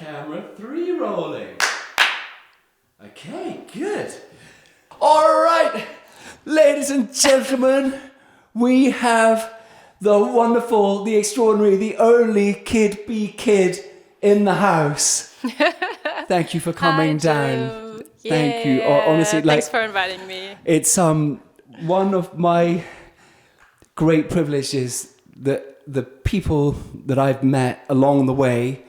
camera 3 rolling. Okay, good. All right, ladies and gentlemen, we have the wonderful, the extraordinary, the only Kid Be Kid in the house. Thank you for coming down. Thank you. Honestly, thanks for inviting me. It's one of my great privileges that the people that I've met along the way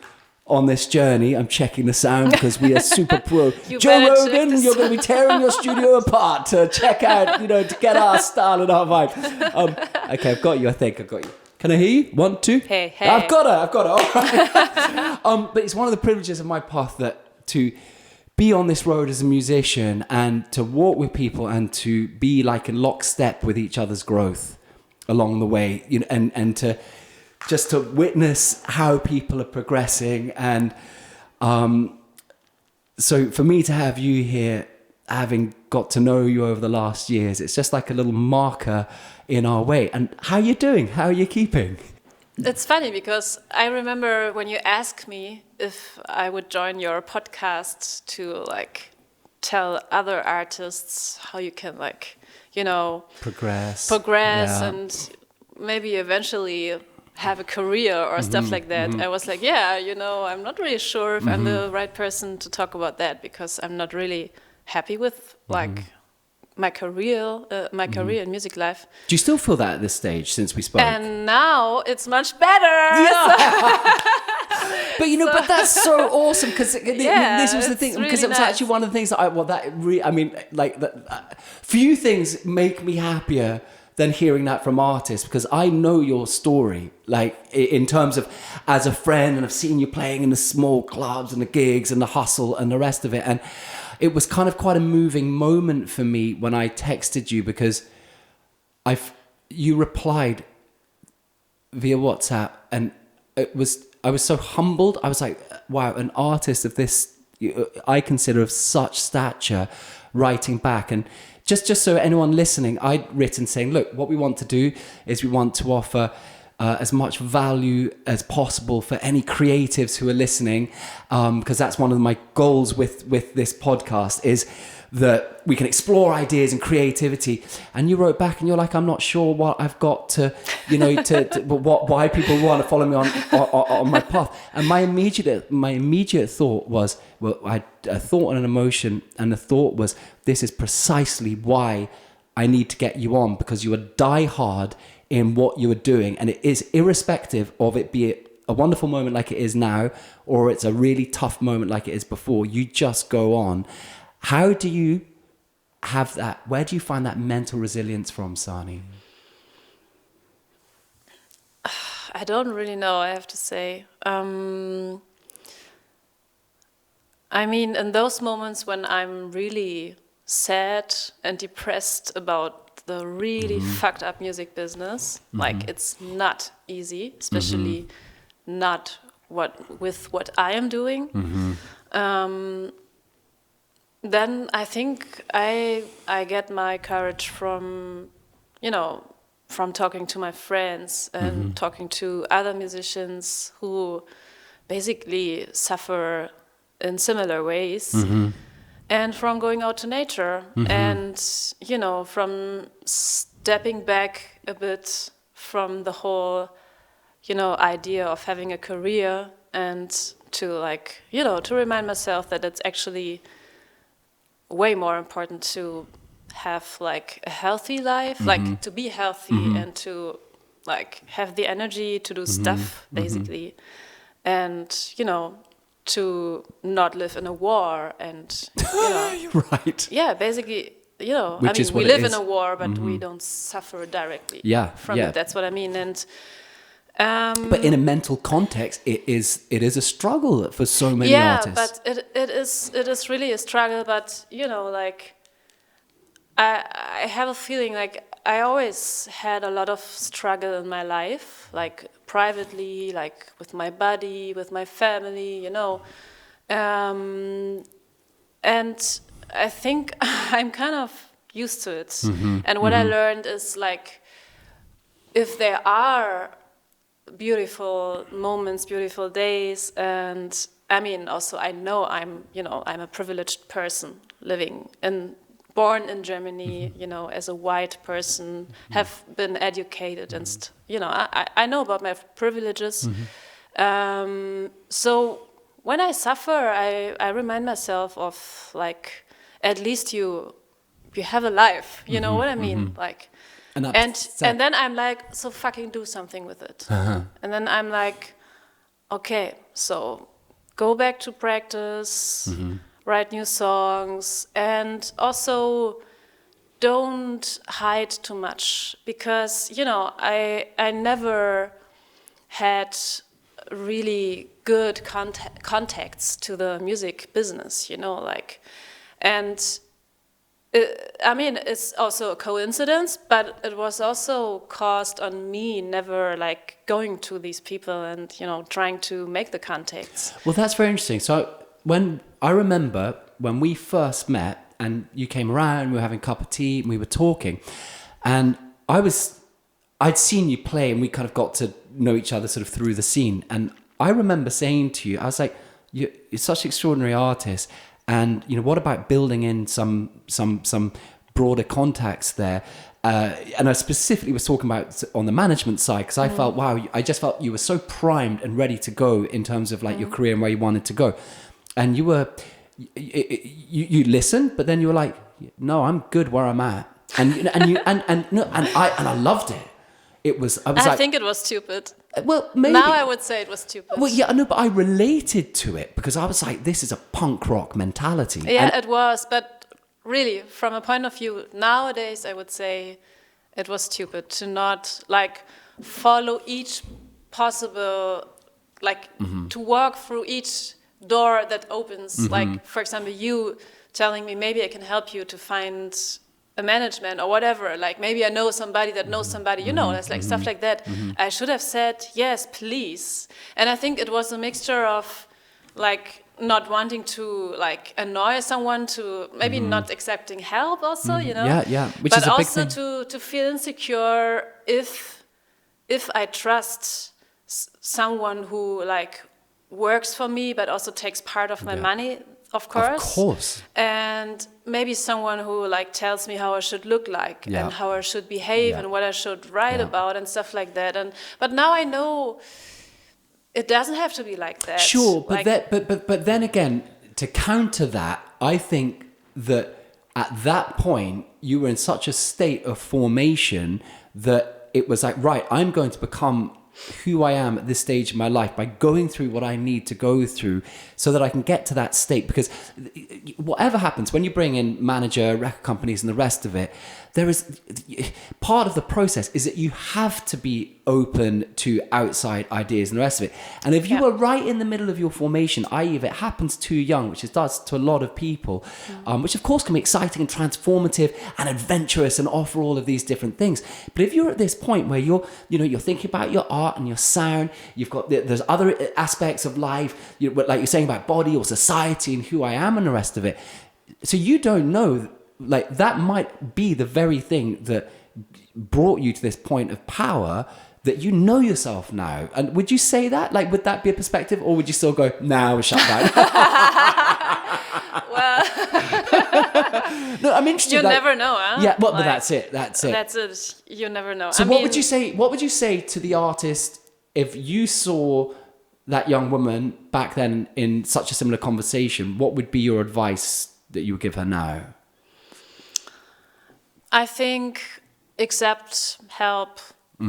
on this journey, I'm checking the sound because we are super pro. Joe Rogan, you're going to be tearing your studio apart to check out, to get our style and our vibe. Okay, I've got you. I think I've got you. Can I hear you? 1, 2. Hey. I've got it. All right. But it's one of the privileges of my path that to be on this road as a musician and to walk with people and to be like in lockstep with each other's growth along the way, and to just to witness how people are progressing. And so for me to have you here, having got to know you over the last years, it's just like a little marker in our way. And how are you doing? How are you keeping? It's funny because I remember when you asked me if I would join your podcast to tell other artists how you can progress yeah. and maybe eventually have a career or stuff like that. I was like, I'm not really sure if I'm the right person to talk about that because I'm not really happy with my career in music life. Do you still feel that at this stage since we spoke? And now it's much better. Yeah. But that's so awesome because this was the thing, because really it was actually one of the things that few things make me happier than hearing that from artists, because I know your story, in terms of as a friend, and I've seen you playing in the small clubs and the gigs and the hustle and the rest of it. And it was kind of quite a moving moment for me when I texted you, because you replied via WhatsApp, and I was so humbled. I was like, wow, an artist of this, I consider of such stature, writing back. And just so anyone listening, I'd written saying, look, what we want to do is we want to offer as much value as possible for any creatives who are listening, because that's one of my goals with this podcast, is that we can explore ideas and creativity. And you wrote back and you're like, I'm not sure what I've got to why people want to follow me on my path. And my immediate thought was, a thought and an emotion, and the thought was, this is precisely why I need to get you on, because you are diehard in what you are doing, and it is irrespective of it, be it a wonderful moment like it is now, or it's a really tough moment like it is before. You just go on. How do you have that? Where do you find that mental resilience from, Sani? I don't really know, I have to say. In those moments when I'm really sad and depressed about the really fucked up music business, it's not easy, especially not with what I am doing. Then I think I get my courage from talking to my friends and talking to other musicians who basically suffer in similar ways, and from going out to nature, and from stepping back a bit from the whole idea of having a career, and to to remind myself that it's actually way more important to have a healthy life, to be healthy and to have the energy to do stuff, basically, and to not live in a war, and right, basically, we live in a war, but we don't suffer directly from it. That's what I mean. And but in a mental context, it is a struggle for so many artists. But it is really a struggle. But I have a feeling I always had a lot of struggle in my life, privately, with my body, with my family, and I think I'm kind of used to it. And what I learned is if there are beautiful moments, beautiful days, and I mean, also I know I'm a privileged person born in Germany, as a white person, have been educated and, I know about my privileges. So when I suffer, I remind myself of, like, at least you have a life, you know what I mean? Like, and then I'm like, so fucking do something with it. And then I'm like, okay, so go back to practice, write new songs, and also don't hide too much, because I never had really good contacts to the music business, and I mean, it's also a coincidence, but it was also caused on me never, like, going to these people and trying to make the contacts. Well, that's very interesting. So when I remember when we first met and you came around, we were having a cup of tea and we were talking, and I'd seen you play and we kind of got to know each other sort of through the scene. And I remember saying to you, I was like, you're such an extraordinary artist. And, what about building in some broader contacts there? And I specifically was talking about on the management side, because I felt, wow, I just felt you were so primed and ready to go in terms of, like, your career and where you wanted to go. And you you listened, but then you were like, no, I'm good where I'm at. And I loved it. I think it was stupid. Well, maybe. Now I would say it was stupid. Well, yeah, no, but I related to it because I was like, this is a punk rock mentality. Yeah, it was. But really, from a point of view, nowadays, I would say it was stupid to not, like, follow each possible, like, to walk through each door that opens. Like, for example, you telling me, maybe I can help you to find a management or whatever, like, maybe I know somebody that knows somebody, that's like stuff like that. I should have said, yes, please. And I think it was a mixture of, like, not wanting to, like, annoy someone, to maybe not accepting help also, Yeah, which but is a big also thing. to feel insecure if I trust someone who, like, works for me but also takes part of my money. Of course. And maybe someone who, like, tells me how I should look like and how I should behave and what I should write about and stuff like that. But now I know it doesn't have to be like that. Sure, like, but then again, to counter that, I think that at that point you were in such a state of formation that it was like, right, I'm going to become who I am at this stage in my life by going through what I need to go through so that I can get to that state. Because whatever happens, when you bring in manager, record companies and the rest of it, there is part of the process is that you have to be open to outside ideas and the rest of it. And if you are right in the middle of your formation, i.e. if it happens too young, which it does to a lot of people, which of course can be exciting and transformative and adventurous and offer all of these different things. But if you're at this point where you're thinking about your art and your sound, you've got there's other aspects of life, like you're saying about body or society and who I am and the rest of it. So you don't know, like, that might be the very thing that brought you to this point of power, that you know yourself now. And would you say that? Like, would that be a perspective, or would you still go, nah, we're shut down? Well, no, I'm interested. You never know, huh? Yeah, well, but that's it. That's it. You never know. So what would you say? What would you say to the artist if you saw that young woman back then in such a similar conversation? What would be your advice that you would give her now? I think accept help,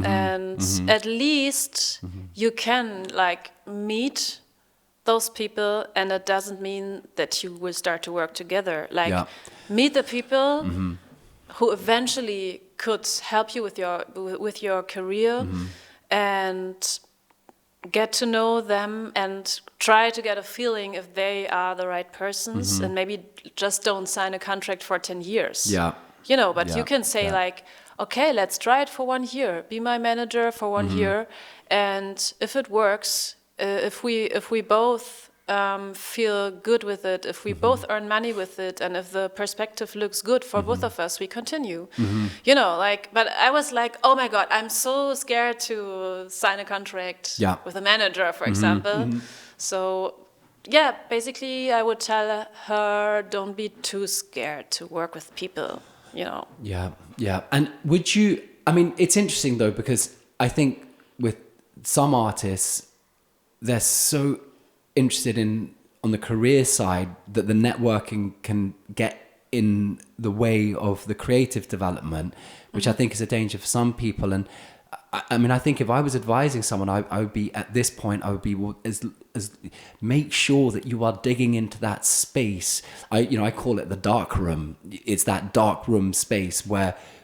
and at least you can, like, meet those people, and it doesn't mean that you will start to work together. Like, meet the people who eventually could help you with your career, and get to know them and try to get a feeling if they are the right persons, and maybe just don't sign a contract for 10 years. But you can say, like, okay, let's try it for 1 year. Be my manager for 1 year, and if it works, if we both feel good with it, if we both earn money with it, and if the perspective looks good for both of us, we continue. But I was like, oh my God, I'm so scared to sign a contract with a manager, for example. So yeah, basically I would tell her, don't be too scared to work with people, you know. Yeah, yeah. And would you, I mean, it's interesting though, because I think with some artists, they're so interested in, on the career side, that the networking can get in the way of the creative development, which I think is a danger for some people. And I mean, I think if I was advising someone, I would be, at this point, I would be, well, as make sure that you are digging into that space. I call it the dark room. It's that dark room space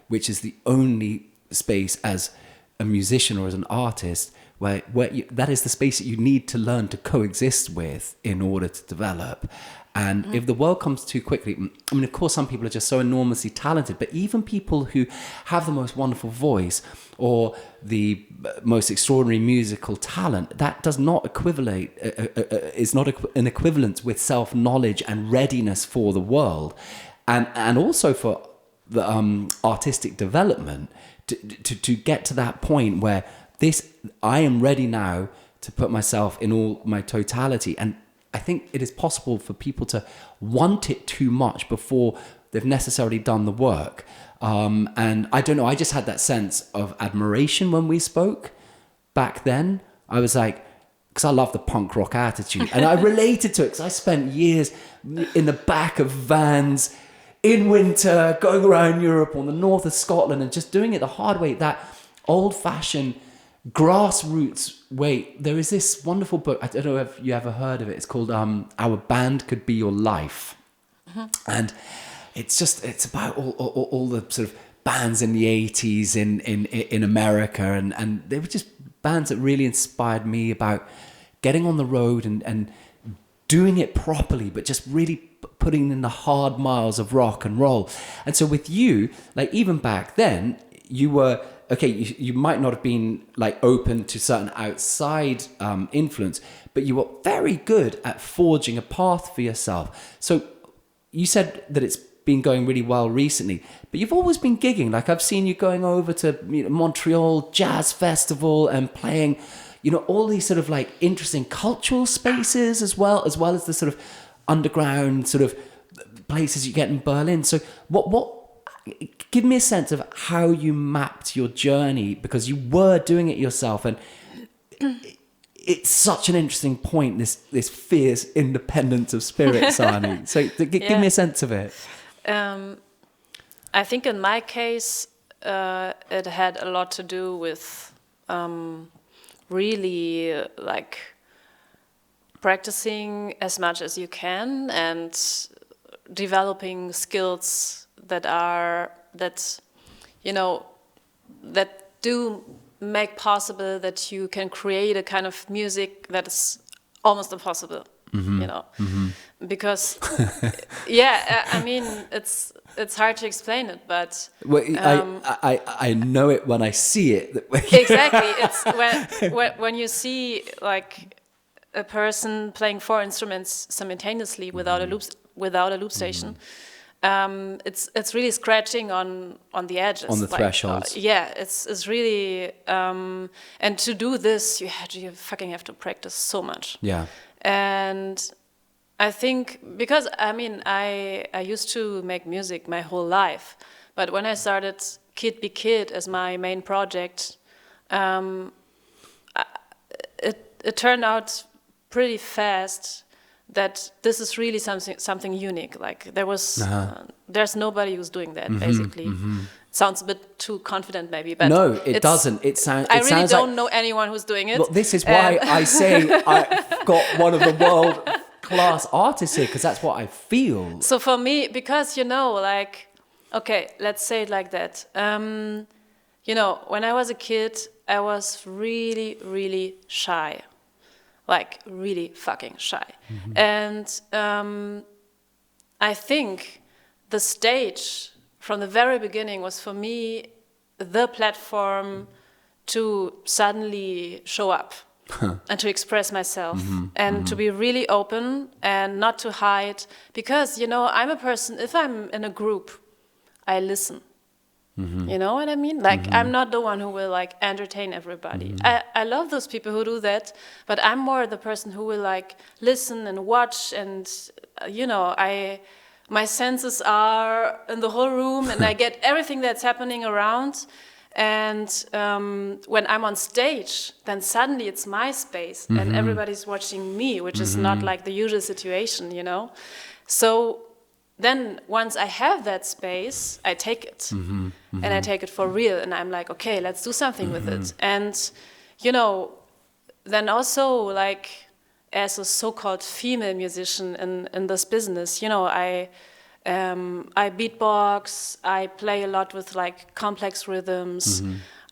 which is the only space as a musician or as an artist where that is the space that you need to learn to coexist with in order to develop. And if the world comes too quickly, I mean, of course, some people are just so enormously talented, but even people who have the most wonderful voice or the most extraordinary musical talent, that does not is not an equivalence with self-knowledge and readiness for the world, and also for the artistic development to get to that point where I am ready now to put myself in all my totality. And I think it is possible for people to want it too much before they've necessarily done the work. And I don't know, I just had that sense of admiration when we spoke back then. I was like, because I love the punk rock attitude. And I related to it because I spent years in the back of vans in winter, going around Europe or the north of Scotland and just doing it the hard way, that old-fashioned grassroots way. There is this wonderful book, I don't know if you ever heard of it, it's called Our Band Could Be Your Life. And it's about all the sort of bands in the 80s in America, and they were just bands that really inspired me about getting on the road and doing it properly, but just really putting in the hard miles of rock and roll. And so with you, like even back then, you were okay, you might not have been like open to certain outside influence, but you were very good at forging a path for yourself. So you said that it's been going really well recently, but you've always been gigging. Like I've seen you going over to Montreal Jazz Festival and playing, all these sort of like interesting cultural spaces as well as the sort of underground sort of places you get in Berlin. So what give me a sense of how you mapped your journey, because you were doing it yourself, and it's such an interesting point, this fierce independence of spirit, Sani. So give me a sense of it. I think in my case, it had a lot to do with really like practicing as much as you can and developing skills that do make possible that you can create a kind of music that is almost impossible, because I mean it's hard to explain it, but well, I know it when I see it. Exactly, it's when you see like a person playing 4 instruments simultaneously without a loop station. It's really scratching on the edges, on the thresholds. It's really and to do this you fucking have to practice so much. Yeah. And I think because I used to make music my whole life, but when I started Kid Be Kid as my main project, it turned out pretty fast that this is really something unique. Like there's nobody who's doing that, basically. Sounds a bit too confident, maybe, but no, it doesn't. I really don't know anyone who's doing it. Well, this is why I say I've got one of the world class artists here, because that's what I feel. So for me, because like, okay, let's say it like that. When I was a kid, I was really, really shy. Like really fucking shy. And I think the stage from the very beginning was for me the platform to suddenly show up and to express myself and to be really open and not to hide, because I'm a person, if I'm in a group, I listen. You know what I mean? Like, I'm not the one who will like entertain everybody. I love those people who do that, but I'm more the person who will like listen and watch, and you know, my senses are in the whole room, and I get everything that's happening around. And when I'm on stage, then suddenly it's my space, and everybody's watching me, which is not like the usual situation, you know. So then once I have that space, I take it, and I take it for real, and I'm like, okay, let's do something with it. And you know, then also like as a so-called female musician in this business, you know, I beatbox, I play a lot with like complex rhythms,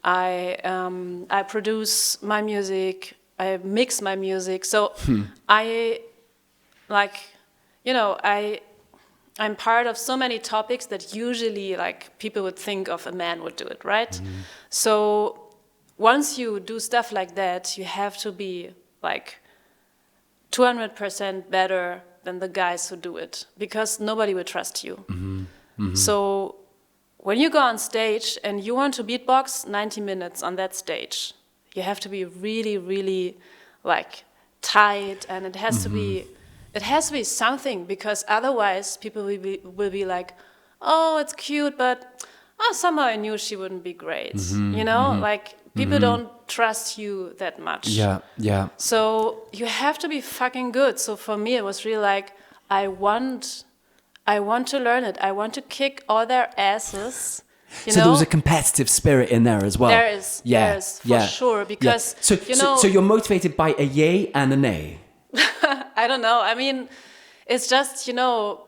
I produce my music, I mix my music, so I like, you know, I'm part of so many topics that usually like people would think of a man would do it, right? So once you do stuff like that, you have to be like 200% better than the guys who do it, because nobody will trust you. So when you go on stage and you want to beatbox 90 minutes on that stage, you have to be really, really like tight, and it has to be something, because otherwise people will be like, oh, it's cute, but somehow I knew she wouldn't be great. You know, like people don't trust you that much. Yeah. So you have to be fucking good. So for me, it was really like, I want to learn it. I want to kick all their asses. You know? There was a competitive spirit in there as well. There is for sure, because so you're motivated by a yay and a nay. I don't know. I mean, it's just, you know,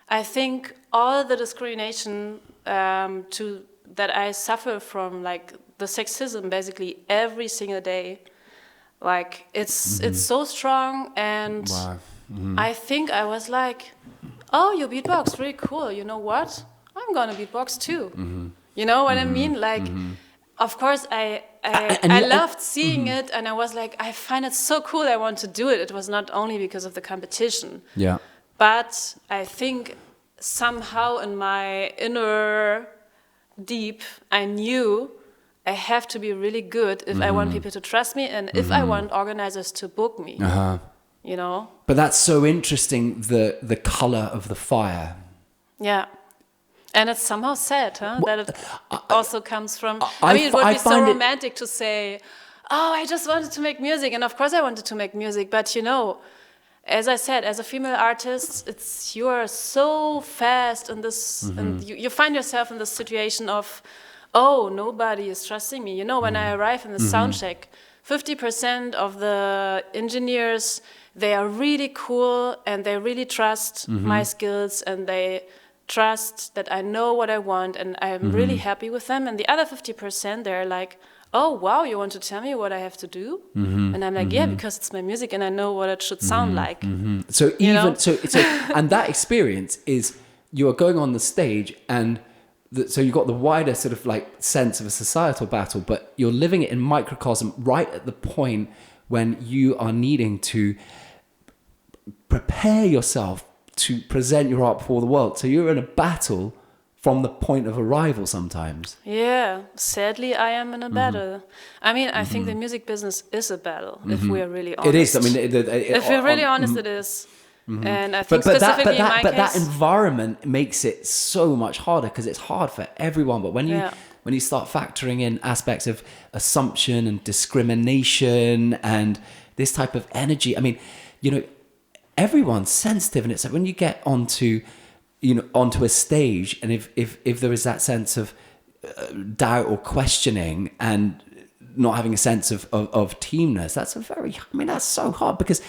I think all the discrimination that I suffer from, like the sexism, basically every single day, like it's so strong, and I think I was like, oh, you beatbox, really cool. You know what? I'm gonna beatbox too. You know what I mean? Like, of course, I loved seeing it, and I was like, I find it so cool. I want to do it. It was not only because of the competition. Yeah. But I think somehow in my inner deep, I knew I have to be really good if I want people to trust me, and if I want organizers to book me. You know. But that's so interesting. The color of the fire. Yeah. And it's somehow sad, that it also comes from... I mean, it would be so romantic to say, oh, I just wanted to make music. And of course I wanted to make music. But, you know, as I said, as a female artist, you are so fast in this... And you find yourself in this situation of, oh, nobody is trusting me. You know, when I arrive in the sound check, 50% of the engineers, they are really cool, and they really trust my skills, and they... trust that I know what I want, and I'm really happy with them. And the other 50%, they're like, oh, wow, you want to tell me what I have to do? And I'm like, yeah, because it's my music and I know what it should sound like. So even so and that experience is, you are going on the stage, and so you've got the wider sort of like sense of a societal battle, but you're living it in microcosm right at the point when you are needing to prepare yourself to present your art before the world. So you're in a battle from the point of arrival sometimes. Yeah, sadly I am in a battle. I mean, I think the music business is a battle, if we are really honest. It is. I mean, if we're really honest, it is. And I think specifically in my case... But that environment makes it so much harder, because it's hard for everyone. But when you start factoring in aspects of assumption and discrimination and this type of energy, I mean, you know, everyone's sensitive, and it's like when you get onto a stage, and if there is that sense of doubt or questioning and not having a sense of teamness, that's that's so hard, because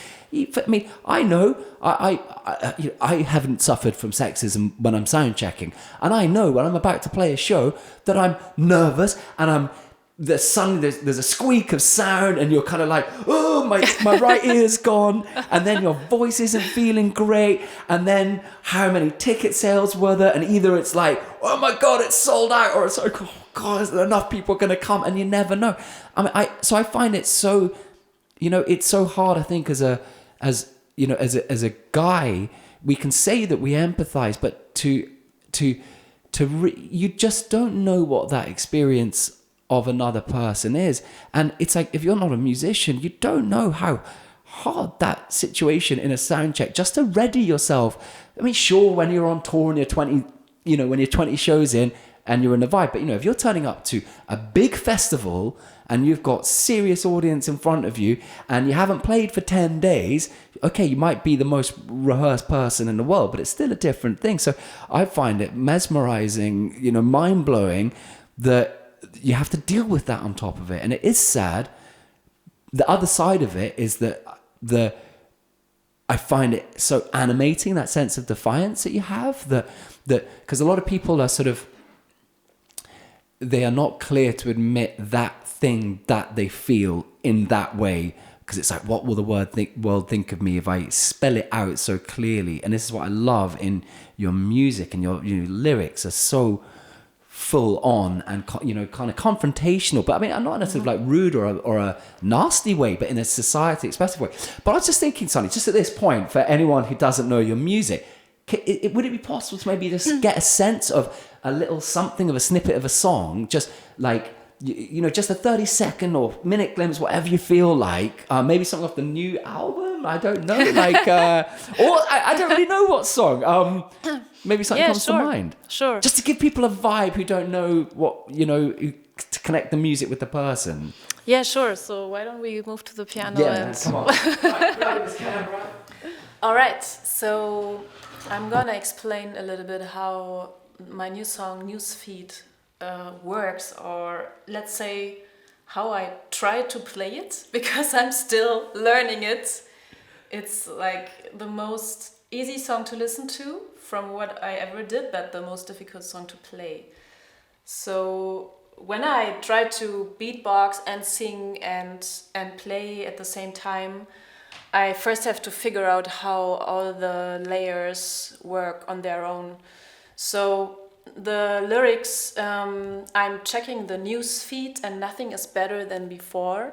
I know I haven't suffered from sexism when I'm sound checking, and I know when I'm about to play a show that I'm nervous, and there's a squeak of sound, and you're kind of like, oh, my right ear's gone, and then your voice isn't feeling great, and then how many ticket sales were there, and either it's like, oh my god, it's sold out, or it's like, oh god, is there enough people going to come, and you never know. I mean, so I find it so, it's so hard. I think as a guy, we can say that we empathize, but to you just don't know what that experience of another person is. And it's like, if you're not a musician, you don't know how hard that situation in a sound check, just to ready yourself. I mean, sure, when you're on tour and you're 20, when you're 20 shows in and you're in the vibe, but if you're turning up to a big festival and you've got serious audience in front of you and you haven't played for 10 days, okay, you might be the most rehearsed person in the world, but it's still a different thing. So I find it mesmerizing, mind-blowing that you have to deal with that on top of it. And it is sad. The other side of it is that I find it so animating, that sense of defiance that you have, that because a lot of people are they are not clear to admit that thing that they feel in that way, because it's like, what will the world think of me if I spell it out so clearly? And this is what I love in your music, and your lyrics are so full on and kind of confrontational, but I mean, I'm not in a sort of like rude or a nasty way, but in a society expressive way. But I was just thinking, Sonny, just at this point, for anyone who doesn't know your music, would it be possible to maybe just get a sense of a little something of a snippet of a song, just like, just a 30-second or minute glimpse, whatever you feel like, maybe something off the new album, I don't know, like, or I don't really know what song, maybe something comes to mind. Sure. Just to give people a vibe who don't know what, to connect the music with the person. Yeah, sure. So why don't we move to the piano? Yeah, come on. Grab this camera. All right. So I'm gonna explain a little bit how my new song Newsfeed works, or let's say how I try to play it, because I'm still learning it. It's like the most easy song to listen to from what I ever did, but the most difficult song to play. So when I try to beatbox and sing and play at the same time, I first have to figure out how all the layers work on their own. So the lyrics, I'm checking the news feed and nothing is better than before.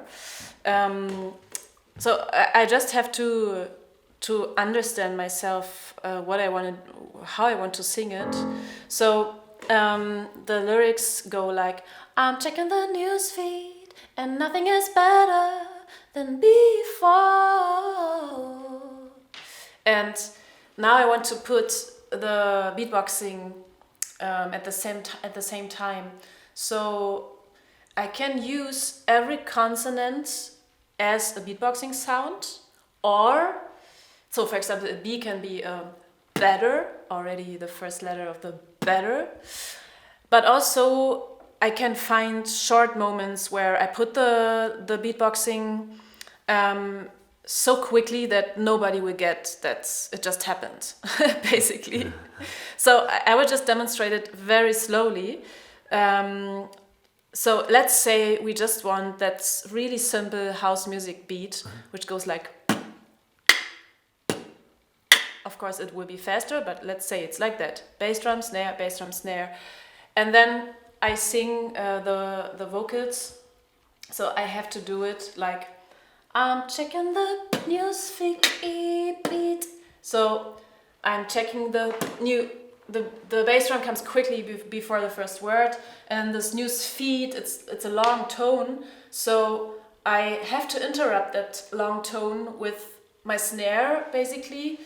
So I just have to understand myself, what I want, how I want to sing it. So the lyrics go like, I'm checking the news feed and nothing is better than before. And now I want to put the beatboxing at the same time. So I can use every consonant as a beatboxing sound, or so for example, a B can be a better, already the first letter of the better. But also I can find short moments where I put the beatboxing so quickly that nobody will get that it just happened, basically. So I would just demonstrate it very slowly. So let's say we just want that really simple house music beat, which goes like, of course it will be faster, but let's say it's like that. Bass drum, snare, bass drum, snare. And then I sing the vocals. So I have to do it like, I'm checking the news feed beat. So I'm checking the bass drum comes quickly before the first word, and this news feed, it's a long tone. So I have to interrupt that long tone with my snare, basically.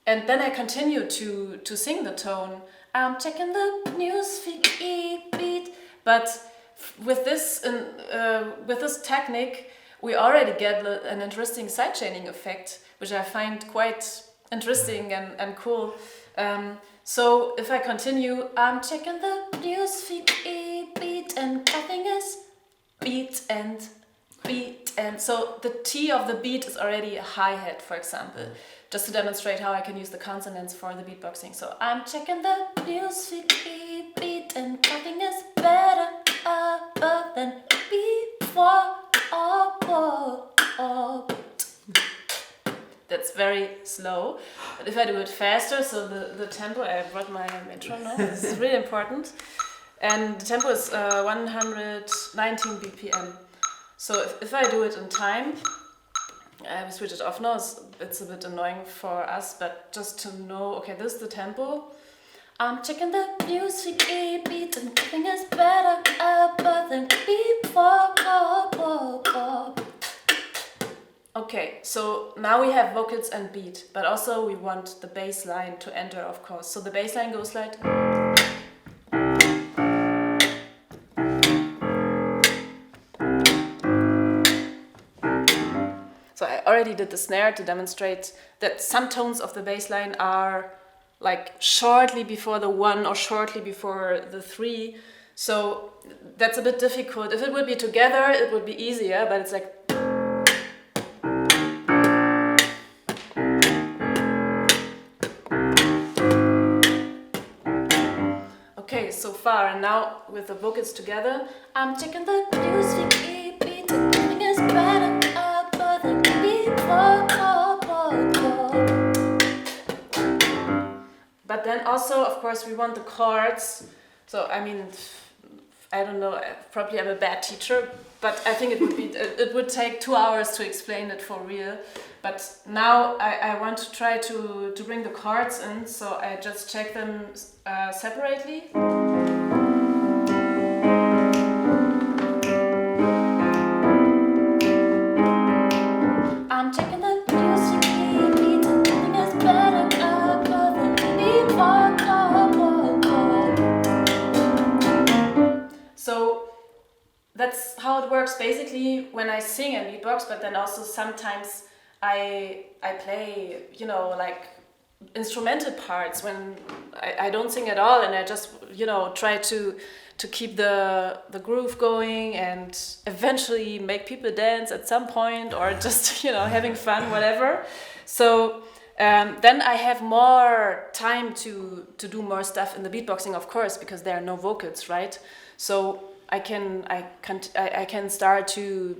And then I continue to sing the tone. I'm checking the news feed beat. But with this technique, we already get an interesting sidechaining effect, which I find quite interesting and cool. So if I continue, I'm checking the news feed beat, and nothing is beat and beat. And so the T of the beat is already a hi-hat, for example, just to demonstrate how I can use the consonants for the beatboxing. So I'm checking the news feed beat, and nothing is better than before. That's very slow. But if I do it faster, so the tempo, I brought my metronome, this is really important. And the tempo is 119 BPM. So if I do it in time, I will switch it off now, it's a bit annoying for us, but just to know, okay, this is the tempo. I'm checking the music beat and nothing is better than before. Okay, so now we have vocals and beat, but also we want the bass line to enter, of course. So the bass line goes like... So I already did the snare to demonstrate that some tones of the bass line are like shortly before the 1 or shortly before the 3. So that's a bit difficult. If it would be together, it would be easier, but it's like... Okay, so far, and now with the vocals together, I'm checking the music beat, nothing is better than before. But then also, of course, we want the chords. So I mean, I don't know. Probably I'm a bad teacher, but I think it would take 2 hours to explain it for real. But now I want to try to bring the chords in. So I just check them separately. I'm checking the music beat, and nothing is better than before. So that's how it works basically when I sing and beatbox, but then also sometimes I play, you know, like instrumental parts when I don't sing at all, and I just, you know, try to keep the groove going and eventually make people dance at some point, or just, you know, having fun, whatever. So then I have more time to do more stuff in the beatboxing, of course, because there are no vocals, right? So I can start to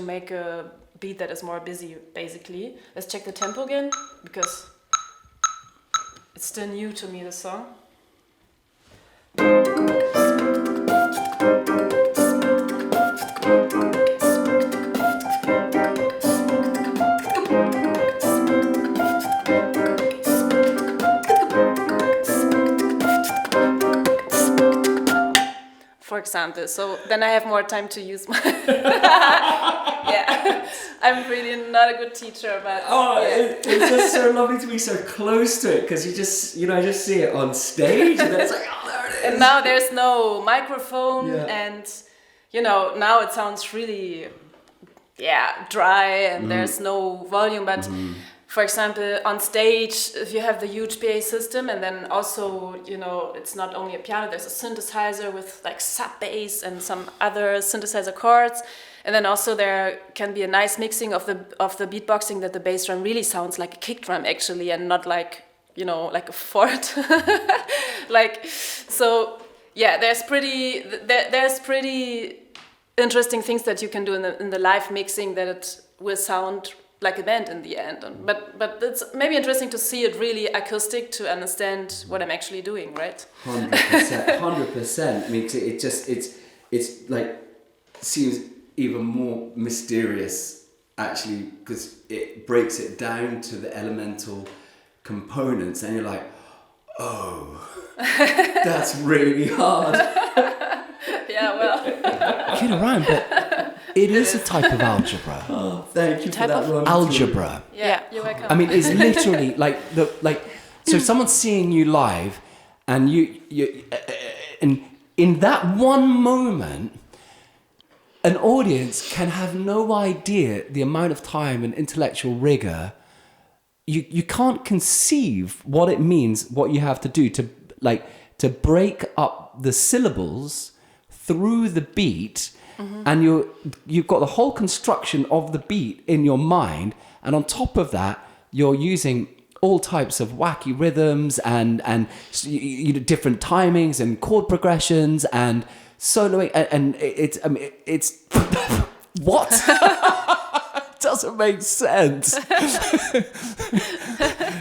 make a beat that is more busy, basically. Let's check the tempo again, because it's still new to me, the song. For example, so then I have more time to use my... Yeah, I'm really not a good teacher, but... Oh, yeah. it's just so lovely to be so close to it, because you just, you know, I just see it on stage, and then it's like, oh, there it is. And now there's no microphone, Yeah. and, you know, now it sounds really, dry, and there's no volume, but... For example, on stage, if you have the huge PA system, and then also, you know, it's not only a piano, there's a synthesizer with like sub bass and some other synthesizer chords, and then also there can be a nice mixing of the beatboxing, that the bass drum really sounds like a kick drum actually, and not like, you know, like a fort. Like, so yeah, there's pretty interesting things that you can do in the live mixing, that it will sound like a band in the end, but it's maybe interesting to see it really acoustic to understand what I'm actually doing, right? 100%. I mean, it's like seems even more mysterious actually, because it breaks it down to the elemental components, and you're like, oh, that's really hard. Yeah, well. Get around, but it is a type of algebra. Oh, thank you for that one. Algebra. Yeah, you're welcome. I mean, it's literally so someone's seeing you live, and and in that one moment, an audience can have no idea the amount of time and intellectual rigor. You can't conceive what it means, what you have to do to break up the syllables through the beat. And you've got the whole construction of the beat in your mind, and on top of that, you're using all types of wacky rhythms and you know, different timings and chord progressions and soloing, and it's what doesn't make sense.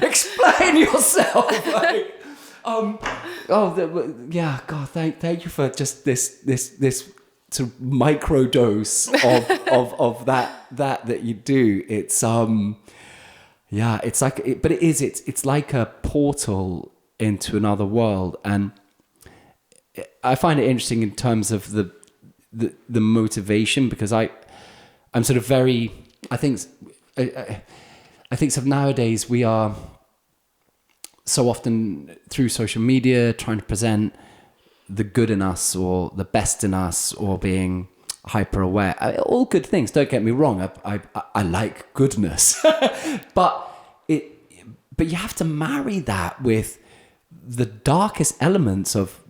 Explain yourself. Like, God, thank you for just this sort of micro dose of that you do. It's it's like it's like a portal into another world. And I find it interesting in terms of the motivation, because I'm sort of very, I think sort of nowadays we are so often through social media trying to present the good in us or the best in us or being hyper aware. All good things, don't get me wrong. I like goodness, but you have to marry that with the darkest elements of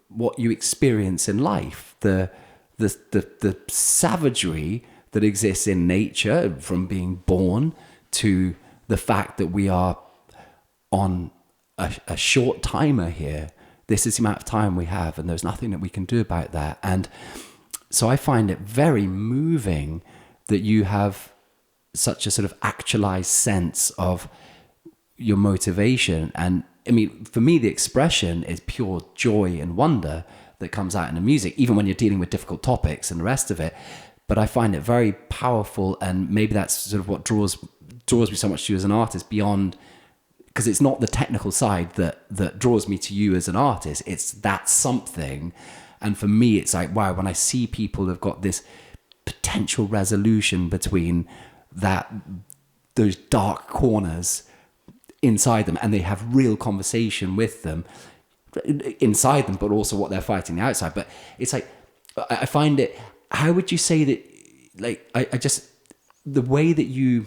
what you experience in life, the savagery that exists in nature, from being born to the fact that we are on a short timer here. This is the amount of time we have, and there's nothing that we can do about that. And so I find it very moving that you have such a sort of actualized sense of your motivation. And I mean, for me, the expression is pure joy and wonder that comes out in the music, even when you're dealing with difficult topics and the rest of it. But I find it very powerful, and maybe that's sort of what draws me so much to you as an artist, beyond, because it's not the technical side that draws me to you as an artist. It's that something. And for me, it's like, wow, when I see people who've got this potential resolution between those dark corners inside them, and they have real conversation with them inside them, but also what they're fighting outside. But it's like, I find it, how would you say that, like, I just, the way that you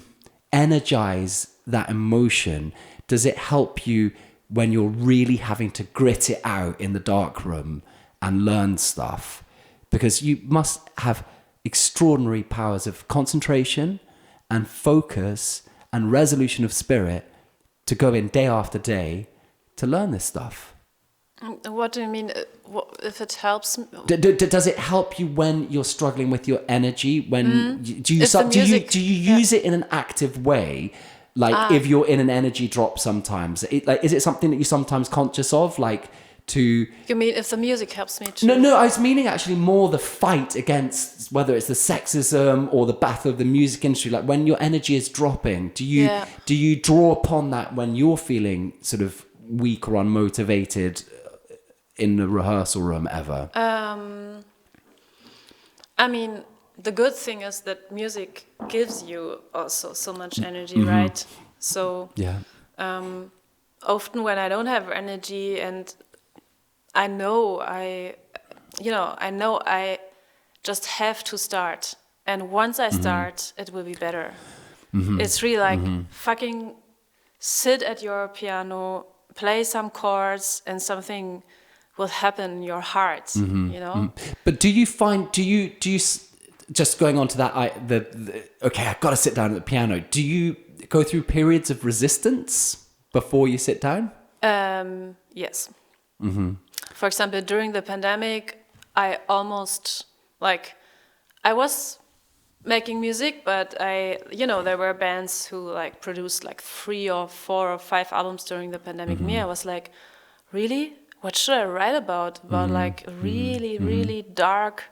energize that emotion, does it help you when you're really having to grit it out in the dark room and learn stuff? Because you must have extraordinary powers of concentration and focus and resolution of spirit to go in day after day to learn this stuff. What do you mean? If it helps? Does it help you when you're struggling with your energy? When do you use it in an active way? Like if you're in an energy drop sometimes, is it something that you're sometimes conscious of? Like to... You mean if the music helps me too? No, I was meaning actually more the fight against, whether it's the sexism or the battle of the music industry. Like when your energy is dropping, do you draw upon that when you're feeling sort of weak or unmotivated in the rehearsal room ever? I mean, the good thing is that music gives you also so much energy, right? So often when I don't have energy, and I know I just have to start, and once I start, it will be better. It's really like fucking sit at your piano, play some chords, and something will happen in your heart, you know? But do you just going on to that, okay, I've got to sit down at the piano. Do you go through periods of resistance before you sit down? Yes. For example, during the pandemic, I almost, I was making music, but there were bands who produced 3 or 4 or 5 albums during the pandemic. Me, I was like, really? What should I write about? About really, really dark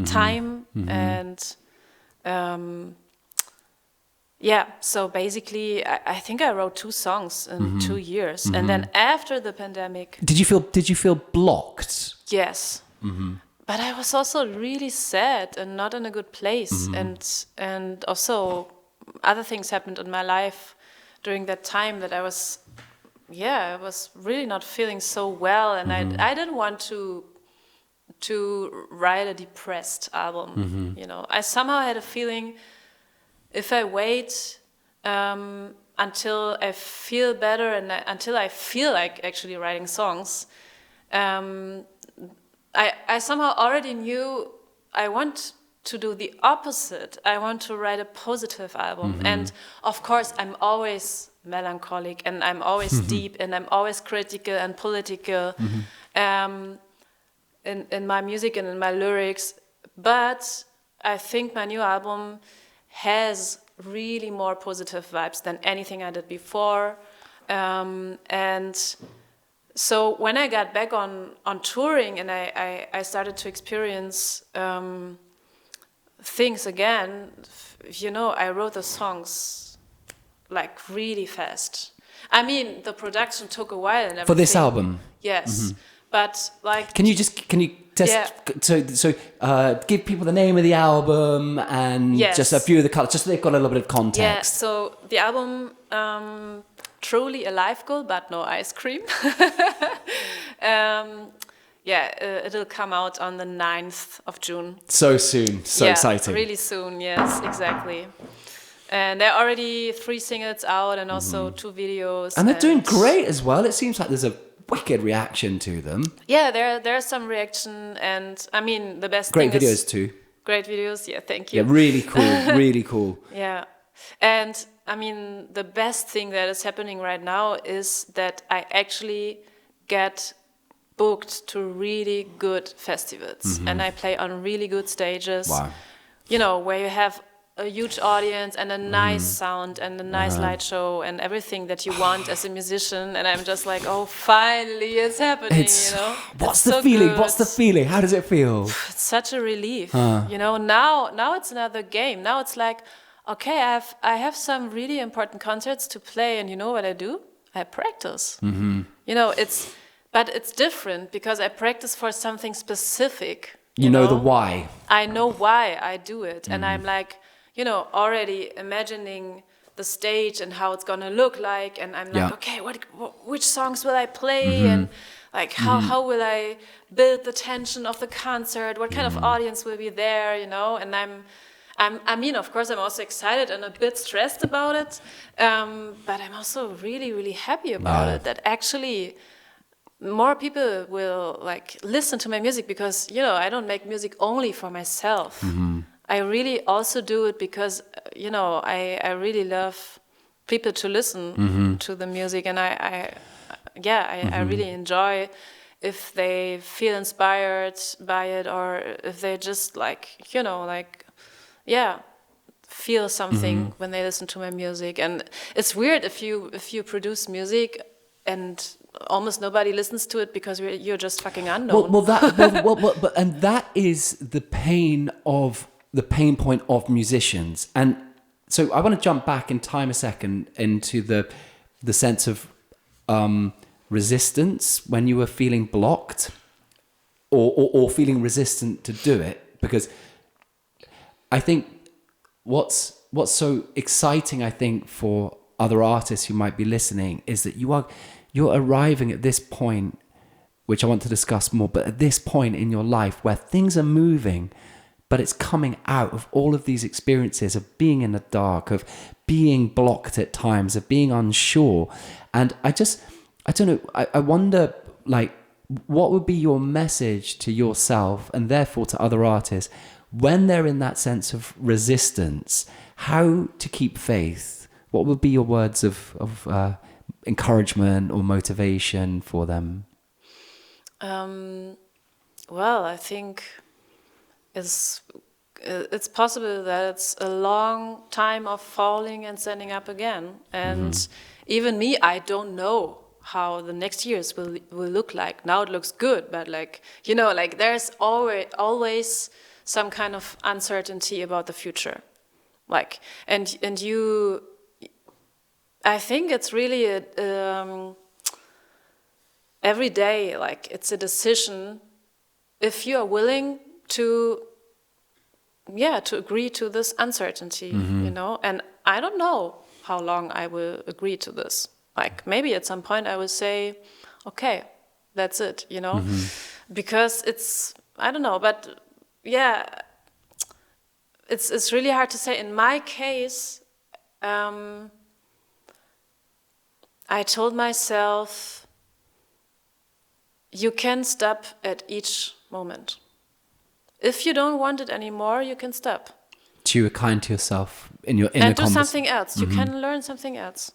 time. And so basically I think I wrote 2 songs in 2 years. And then after the pandemic, did you feel blocked? Yes. But I was also really sad and not in a good place. And also other things happened in my life during that time that I was really not feeling so well, and I didn't want to write a depressed album. You know, I somehow had a feeling if I wait until I feel better and until I feel like actually writing songs, I somehow already knew I want to do the opposite. I want to write a positive album. And of course, I'm always melancholic, and I'm always deep, and I'm always critical and political in my music and in my lyrics. But I think my new album has really more positive vibes than anything I did before. And so when I got back on touring and I started to experience things again, I wrote the songs really fast. I mean, the production took a while and everything. For this album? Yes. But like... Can you just give people the name of the album and just a few of the colors, just so they've got a little bit of context? Yeah, so the album, Truly a Life Goal, but no ice cream. It'll come out on the 9th of June. So soon, so exciting. Really soon, yes, exactly. And there are already 3 singles out and also 2 videos. And they're doing great as well. It seems like there's a wicked reaction to them. Yeah, there's some reaction, and I mean the best great thing videos is too. Great videos, yeah, thank you. Yeah, really cool, really cool. Yeah, and I mean the best thing that is happening right now is that I actually get booked to really good festivals, and I play on really good stages. Wow. You know, where you have a huge audience and a nice sound and a nice light show and everything that you want as a musician, and I'm just like, oh, finally it's happening. What's the feeling? Good. What's the feeling? How does it feel? It's such a relief. Now it's another game. Now it's like, okay, I have some really important concerts to play, and you know what I do? I practice. But it's different because I practice for something specific. You know the why. I know why I do it, and I'm like, already imagining the stage and how it's gonna look like, and I'm like, okay, which songs will I play, and like how will I build the tension of the concert? What kind of audience will be there? And I mean, of course, I'm also excited and a bit stressed about it, but I'm also really, really happy about it. That actually more people will like listen to my music because I don't make music only for myself. I really also do it because, I really love people to listen to the music, and I really enjoy if they feel inspired by it, or if they just feel something when they listen to my music. And it's weird if you produce music and almost nobody listens to it because you're just fucking unknown. And that is the pain point of musicians. And so I want to jump back in time a second into the sense of resistance when you were feeling blocked or feeling resistant to do it, because I think what's so exciting, I think, for other artists who might be listening is that you're arriving at this point, which I want to discuss more, but at this point in your life where things are moving, but it's coming out of all of these experiences of being in the dark, of being blocked at times, of being unsure. And I don't know, I wonder, like, what would be your message to yourself and therefore to other artists when they're in that sense of resistance? How to keep faith? What would be your words of encouragement or motivation for them? Well, I think it's possible that it's a long time of falling and standing up again. And even me, I don't know how the next years will look like. Now it looks good, but there's always some kind of uncertainty about the future. I think it's really every day, it's a decision if you are willing to agree to this uncertainty, and I don't know how long I will agree to this. Maybe at some point I will say, okay, that's it, because I don't know, but it's really hard to say. In my case, I told myself, you can stop at each moment. If you don't want it anymore, you can stop. So you were kind to yourself in your inner and do something else. You can learn something else.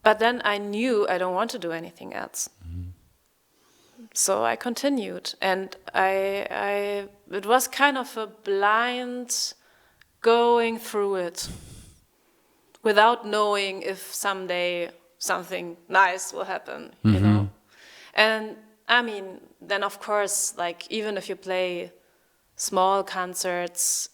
But then I knew I don't want to do anything else. So I continued, and it was kind of a blind going through it without knowing if someday something nice will happen, And I mean, then of course, even if you play small concerts,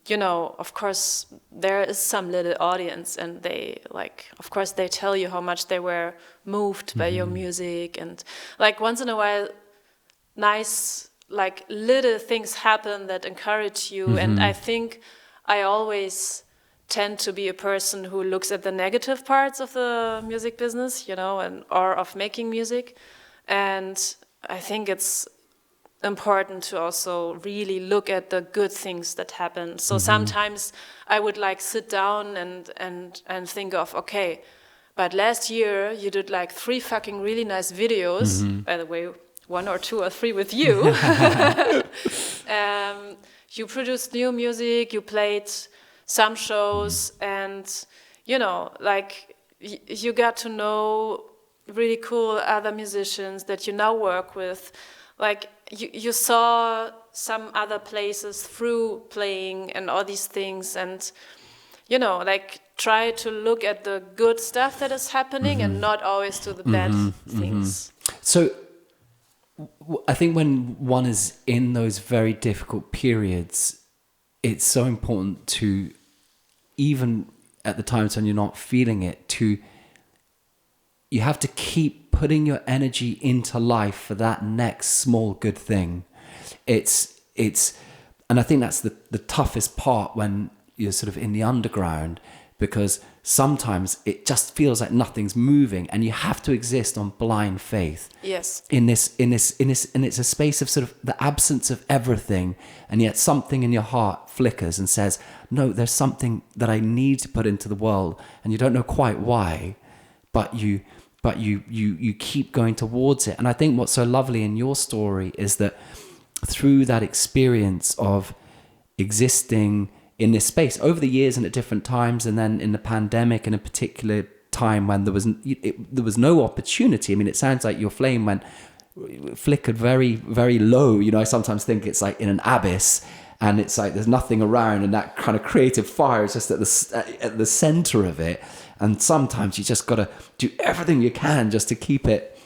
you know, of course, there is some little audience, and they like, of course, they tell you how much they were moved by your music, and like once in a while, nice like little things happen that encourage you. And I think I always tend to be a person who looks at the negative parts of the music business, you know, and or of making music, and I think it's important to also really look at the good things that happen. So sometimes I would like sit down and think of, okay, but last year you did like 3 fucking really nice videos, by the way, 1 or 2 or 3 with you. You produced new music, you played some shows, and you know, like you got to know really cool other musicians that you now work with. Like you saw some other places through playing and all these things, and you know, like try to look at the good stuff that is happening and not always to the bad things. So I think when one is in those very difficult periods, it's so important to, even at the times when you're not feeling it, you have to keep putting your energy into life for that next small good thing. It's and I think that's the toughest part when you're sort of in the underground, because sometimes it just feels like nothing's moving, and you have to exist on blind faith. Yes. In this, and it's a space of sort of the absence of everything, and yet something in your heart flickers and says, no, there's something that I need to put into the world, and you don't know quite why, but you keep going towards it. And I think what's so lovely in your story is that through that experience of existing in this space over the years and at different times, and then in the pandemic in a particular time when there was no opportunity. I mean, it sounds like your flame flickered very, very low. You know, I sometimes think it's like in an abyss, and it's like there's nothing around, and that kind of creative fire is just at the center of it. And sometimes you just got to do everything you can just to keep it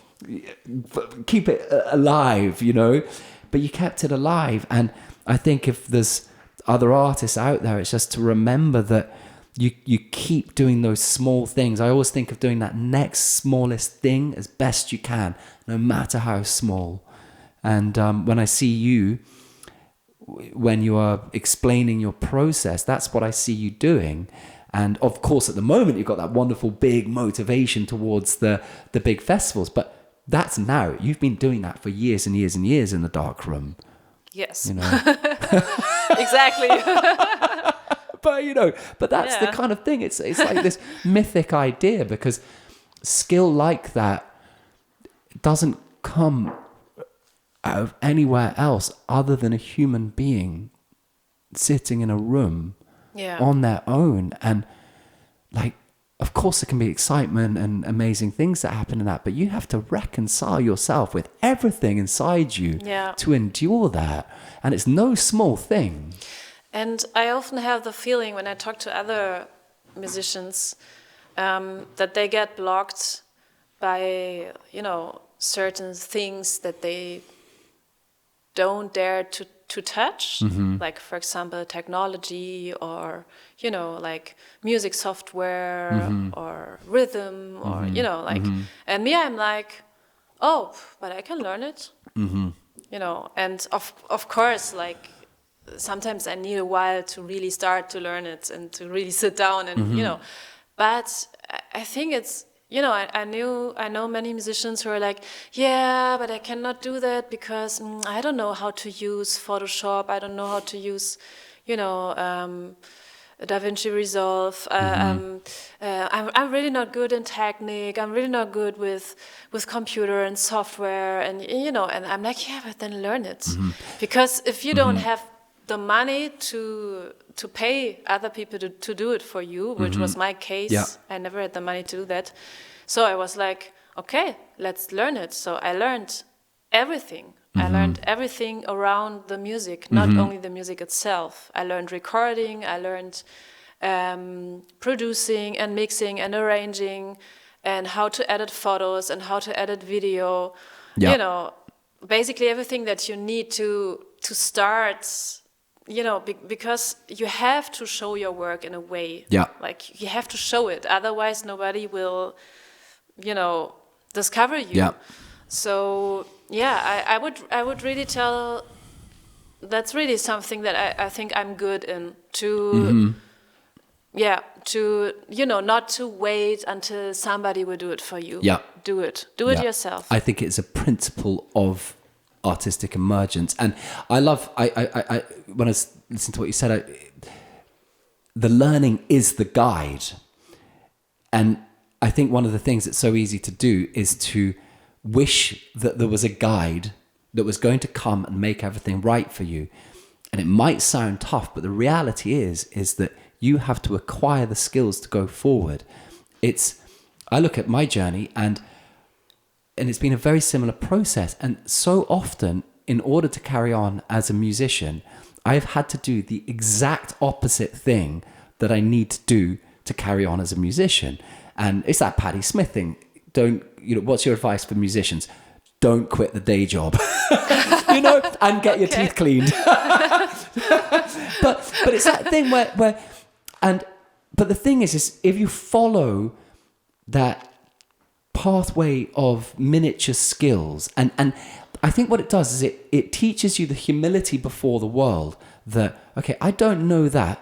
alive, you know. But you kept it alive. And I think if there's other artists out there, it's just to remember that you keep doing those small things. I always think of doing that next smallest thing as best you can, no matter how small. And when I see you, when you are explaining your process, that's what I see you doing. And of course, at the moment, you've got that wonderful big motivation towards the big festivals. But that's now. You've been doing that for years and years and years in the dark room. Yes. You know. Exactly. But that's the kind of thing. It's like this mythic idea, because skill like that doesn't come out of anywhere else other than a human being sitting in a room on their own. And like, of course there can be excitement and amazing things that happen in that, but you have to reconcile yourself with everything inside you to endure that. And it's no small thing. And I often have the feeling when I talk to other musicians that they get blocked by, certain things that they don't dare to touch, like, for example, technology, or, like music software, or rhythm, or, and me, I'm like, oh, but I can learn it, and of course, like, sometimes I need a while to really start to learn it and to really sit down and, but I think it's, I know many musicians who are like, yeah, but I cannot do that because I don't know how to use Photoshop. I don't know how to use, DaVinci Resolve. I'm really not good in technique. I'm really not good with computer and software. And, and I'm like, yeah, but then learn it. Because if you don't have the money to pay other people to do it for you, which was my case. I never had the money to do that. So I was like, okay, let's learn it. So I learned everything. I learned everything around the music, not only the music itself. I learned recording, I learned producing and mixing and arranging, and how to edit photos and how to edit video. Basically everything that you need to start because you have to show your work in a way. Yeah. Like, you have to show it. Otherwise, nobody will, discover you. Yeah. So, I would really tell, that's really something that I think I'm good in, to, not to wait until somebody will do it for you. Yeah. Do it yourself. I think it's a principle of artistic emergence, and I love. I when I was listening to what you said, the learning is the guide, and I think one of the things that's so easy to do is to wish that there was a guide that was going to come and make everything right for you, and it might sound tough, but the reality is that you have to acquire the skills to go forward. I look at my journey and it's been a very similar process. And so often, in order to carry on as a musician, I've had to do the exact opposite thing that I need to do to carry on as a musician. And it's that Patti Smith thing. What's your advice for musicians? Don't quit the day job, and get your teeth cleaned. but it's that thing but the thing is if you follow that pathway of miniature skills, and I think what it does is it teaches you the humility before the world that, okay, I don't know that,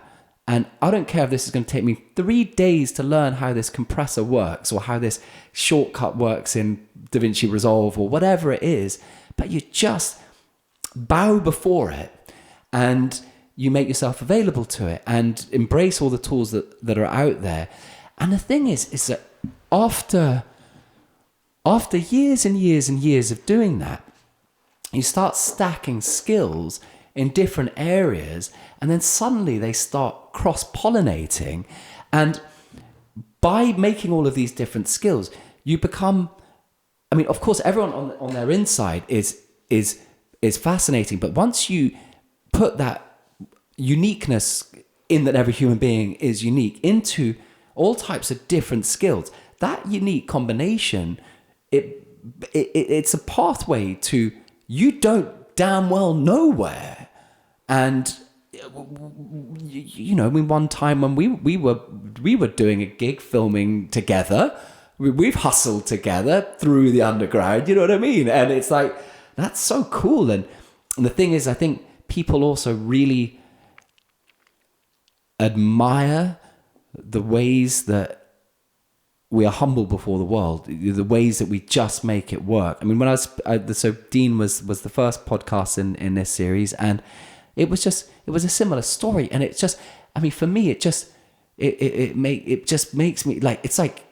and I don't care if this is going to take me 3 days to learn how this compressor works or how this shortcut works in DaVinci Resolve or whatever it is, but you just bow before it and you make yourself available to it and embrace all the tools that are out there. And the thing is that after years and years and years of doing that, you start stacking skills in different areas, and then suddenly they start cross-pollinating. And by making all of these different skills, you become, of course, everyone on their inside is fascinating, but once you put that uniqueness in that every human being is unique into all types of different skills, that unique combination, it's a pathway to you don't damn well know where. And one time when we were doing a gig filming together, we've hustled together through the underground, you know what I mean? And it's like, that's so cool. And the thing is, I think people also really admire the ways that we are humble before the world, the ways that we just make it work. When so Dean was the first podcast in this series, and it was a similar story. And it just, for me, it just makes me like, it's like,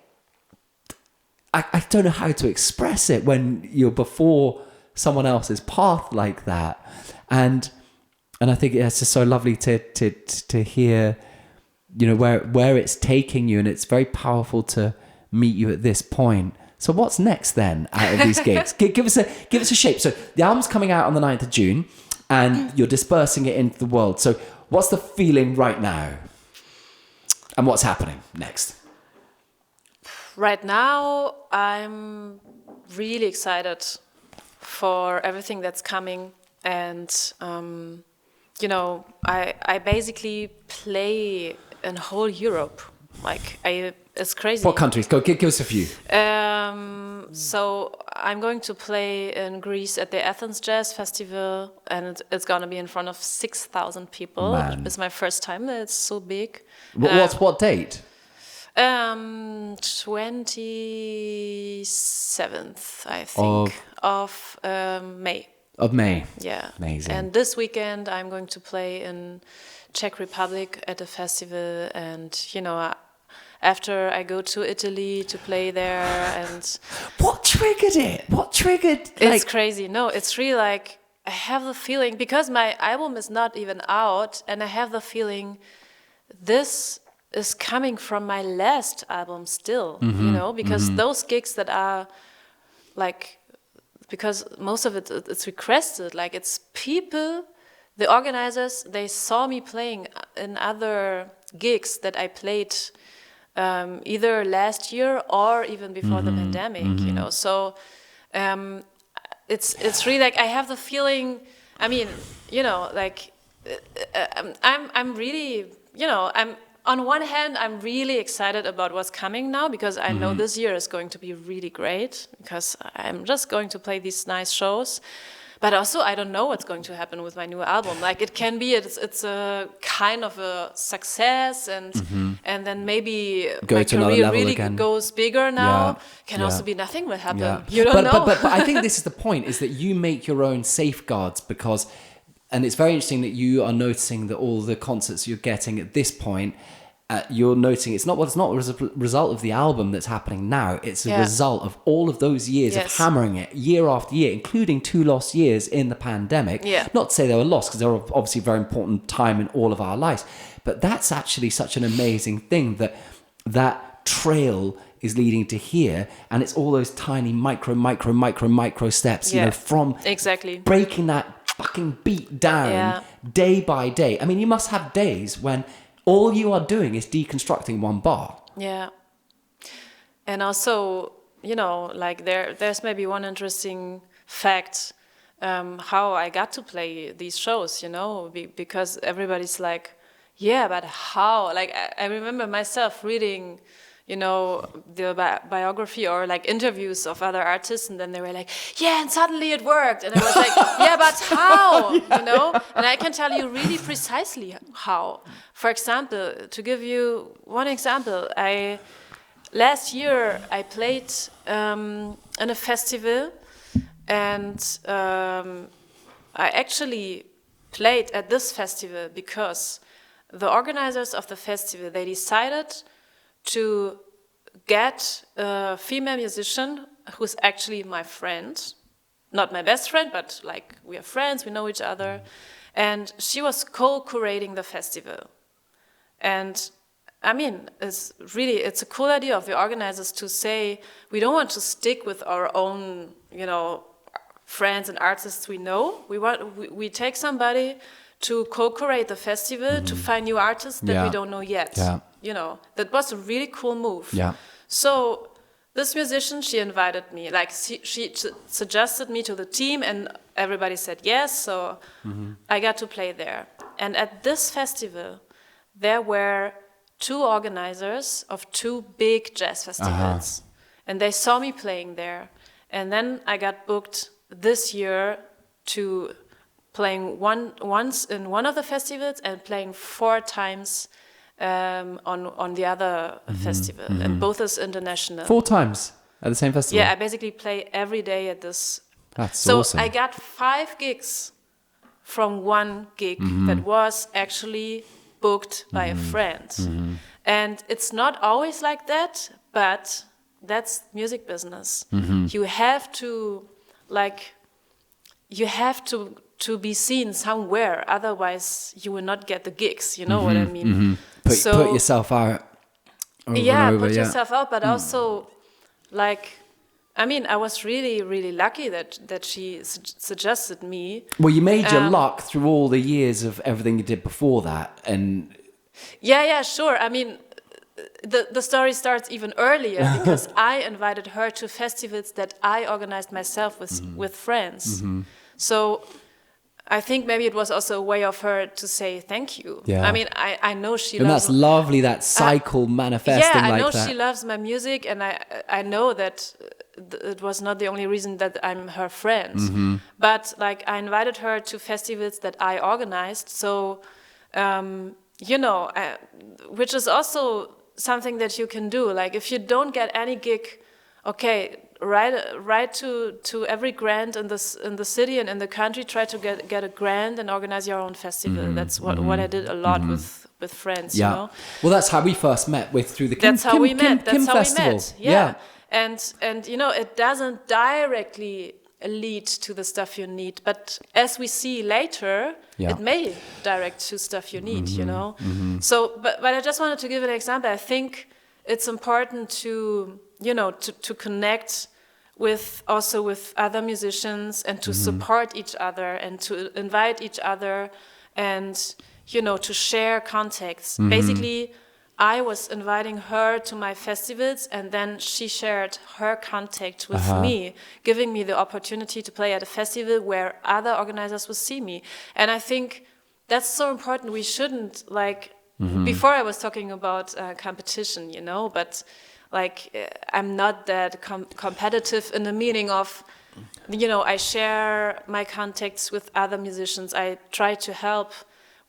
I don't know how to express it when you're before someone else's path like that. And I think it's just so lovely to hear, where it's taking you, and it's very powerful to meet you at this point. So what's next then out of these gigs? Give us a shape. So the album's coming out on the 9th of June and you're dispersing it into the world. So what's the feeling right now? And what's happening next? Right now, I'm really excited for everything that's coming. And, I basically play in whole Europe. It's crazy. What countries? Go give us a few. So I'm going to play in Greece at the Athens Jazz Festival, and it's going to be in front of 6,000 people. Man. It's my first time. It's so big. What date? 27th, I think, of May. Of May. Yeah. Amazing. And this weekend I'm going to play in Czech Republic at a festival, and after I go to Italy to play there. And what triggered it? It's crazy. No, it's really like, I have the feeling, because my album is not even out, and I have the feeling this is coming from my last album still, because those gigs that are like, because most of it's requested, like it's people, the organizers, they saw me playing in other gigs that I played either last year or even before the pandemic, so it's really like, I have the feeling, like I'm really, I'm on one hand, I'm really excited about what's coming now because I know this year is going to be really great because I'm just going to play these nice shows. But also, I don't know what's going to happen with my new album. Like, it can be, it's a kind of a success, and then maybe Go my to another career level really again. goes bigger now. Yeah, Can yeah. also be nothing will happen. Yeah. You don't know. But I think this is the point: is that you make your own safeguards because, and it's very interesting that you are noticing that all the concerts you're getting at this point. You're noticing it's not a result of the album that's happening now. It's a result of all of those years of hammering it year after year, including 2 lost years in the pandemic. Yeah. Not to say they were lost, because they were obviously a very important time in all of our lives. But that's actually such an amazing thing that trail is leading to here, and it's all those tiny micro steps. You know, from exactly breaking that fucking beat down day by day. I mean, you must have days when all you are doing is deconstructing one bar. Yeah. And also, like there's maybe one interesting fact how I got to play these shows, because everybody's like, yeah, but how? Like, I remember myself reading, the biography or like interviews of other artists, and then they were like, yeah, and suddenly it worked. And I was like, yeah, but how? And I can tell you really precisely how. For example, to give you one example, last year I played in a festival, and I actually played at this festival because the organizers of the festival, they decided to get a female musician who's actually my friend, not my best friend, but like we are friends, we know each other, and she was co-curating the festival. And I mean, it's a cool idea of the organizers to say, we don't want to stick with our own, friends and artists we know. We take somebody to co-curate the festival, to find new artists that we don't know yet. Yeah. That was a really cool move. Yeah. So this musician, she invited me, like she suggested me to the team, and everybody said yes, so I got to play there. And at this festival, there were 2 organizers of 2 big jazz festivals. And they saw me playing there. And then I got booked this year to playing once in one of the festivals and playing 4 times on the other festival. And both is international. 4 times at the same festival? Yeah, I basically play every day at this. That's So awesome. I got 5 gigs from one gig that was actually booked by a friend. And it's not always like that, but that's music business. You have to, to be seen somewhere, otherwise you will not get the gigs, you know what I mean? Put yourself out over and over, put yourself out, but also, I was really, really lucky that she suggested me. Well, you made your luck through all the years of everything you did before that, and... Yeah, sure. I mean, the story starts even earlier because I invited her to festivals that I organized myself with friends. So I think maybe it was also a way of her to say thank you. Yeah. I mean, I know she and loves... that's lovely, that cycle manifesting like that. Yeah, I know she loves my music, and I know that it was not the only reason that I'm her friend. But, I invited her to festivals that I organized, so... which is also something that you can do. Like, if you don't get any gig, okay, write to every grant in the city and in the country. Try to get a grant and organize your own festival. That's what I did a lot with friends. Yeah. You know? Well, that's how we first met through the Kim. That's how we met. Kim That's how Festival. we met. Yeah. And it doesn't directly lead to the stuff you need, but as we see later, it may direct to stuff you need, So, but I just wanted to give an example. I think it's important to, to connect with other musicians and to support each other and to invite each other and, to share contacts. Basically, I was inviting her to my festivals, and then she shared her contact with me, giving me the opportunity to play at a festival where other organizers would see me. And I think that's so important. We shouldn't before I was talking about competition, but I'm not that competitive in the meaning of, I share my contacts with other musicians. I try to help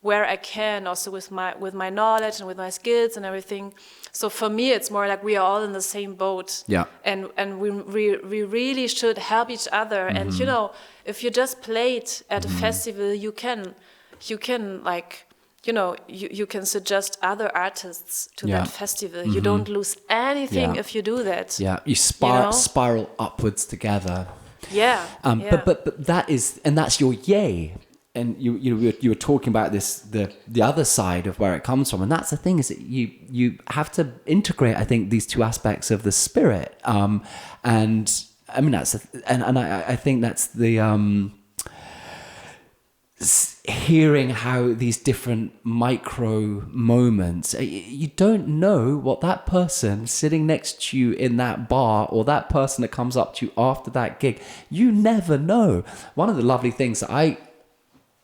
where I can, also with my knowledge and with my skills and everything. So for me, it's more like we are all in the same boat. Yeah. And we really should help each other. And if you just played at a festival, you can you can suggest other artists to that festival. You don't lose anything if you do that. Yeah, you spiral upwards together. Yeah. But that's your yay. And you were talking about this, the other side of where it comes from, and that's the thing, is that you have to integrate, I think, these two aspects of the spirit. And I mean I think that's the hearing how these different micro moments, you don't know what that person sitting next to you in that bar, or that person that comes up to you after that gig, you never know. One of the lovely things that I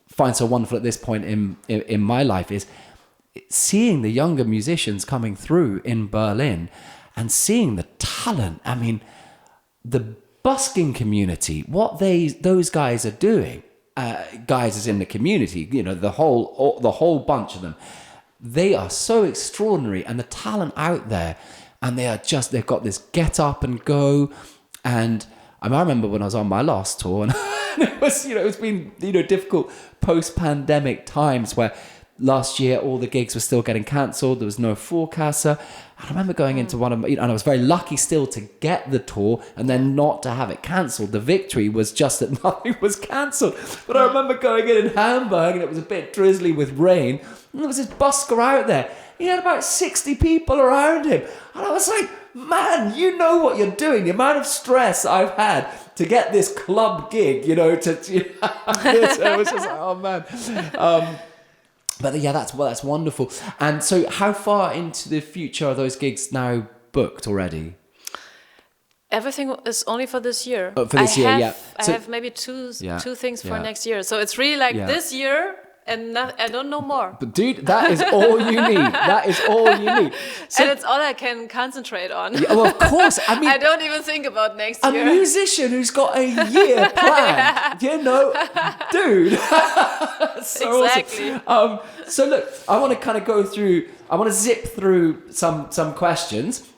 find so wonderful at this point in my life is seeing the younger musicians coming through in Berlin and seeing the talent. I mean, the busking community, what those guys are doing, guys as in the community, the whole bunch of them, they are so extraordinary, and the talent out there, and they've got this get up and go. And I remember when I was on my last tour, and it's been difficult post-pandemic times where last year all the gigs were still getting cancelled. There was no forecaster. I remember going into one of and I was very lucky still to get the tour and then not to have it cancelled. The victory was just that nothing was cancelled. But I remember going in Hamburg, and it was a bit drizzly with rain, and there was this busker out there. He had about 60 people around him, and I was like, man, you know what you're doing. The amount of stress I've had to get this club gig, it was just like, oh man. But yeah, that's wonderful. And so how far into the future are those gigs now booked already? Everything is only for this year. Oh, for this year, yeah. I have maybe two things for next year. So it's really this year, and I don't know more. But dude, that is all you need. That is all you need. So, and it's all I can concentrate on. Yeah, well, of course. I mean, I don't even think about next year. A musician who's got a year planned, dude. So exactly. Awesome. So look, I want to kind of go through. I want to zip through some questions.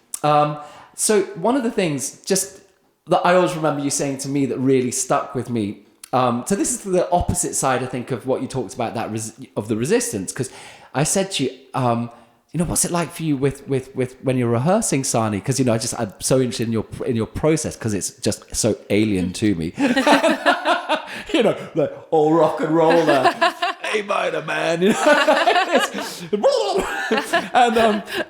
So one of the things just that I always remember you saying to me that really stuck with me. So this is the opposite side, I think, of what you talked about, of the resistance. Because I said to you, what's it like for you with when you're rehearsing, Sani? Because I'm so interested in your process, because it's just so alien to me. Like all rock and roll there. A minor, man. And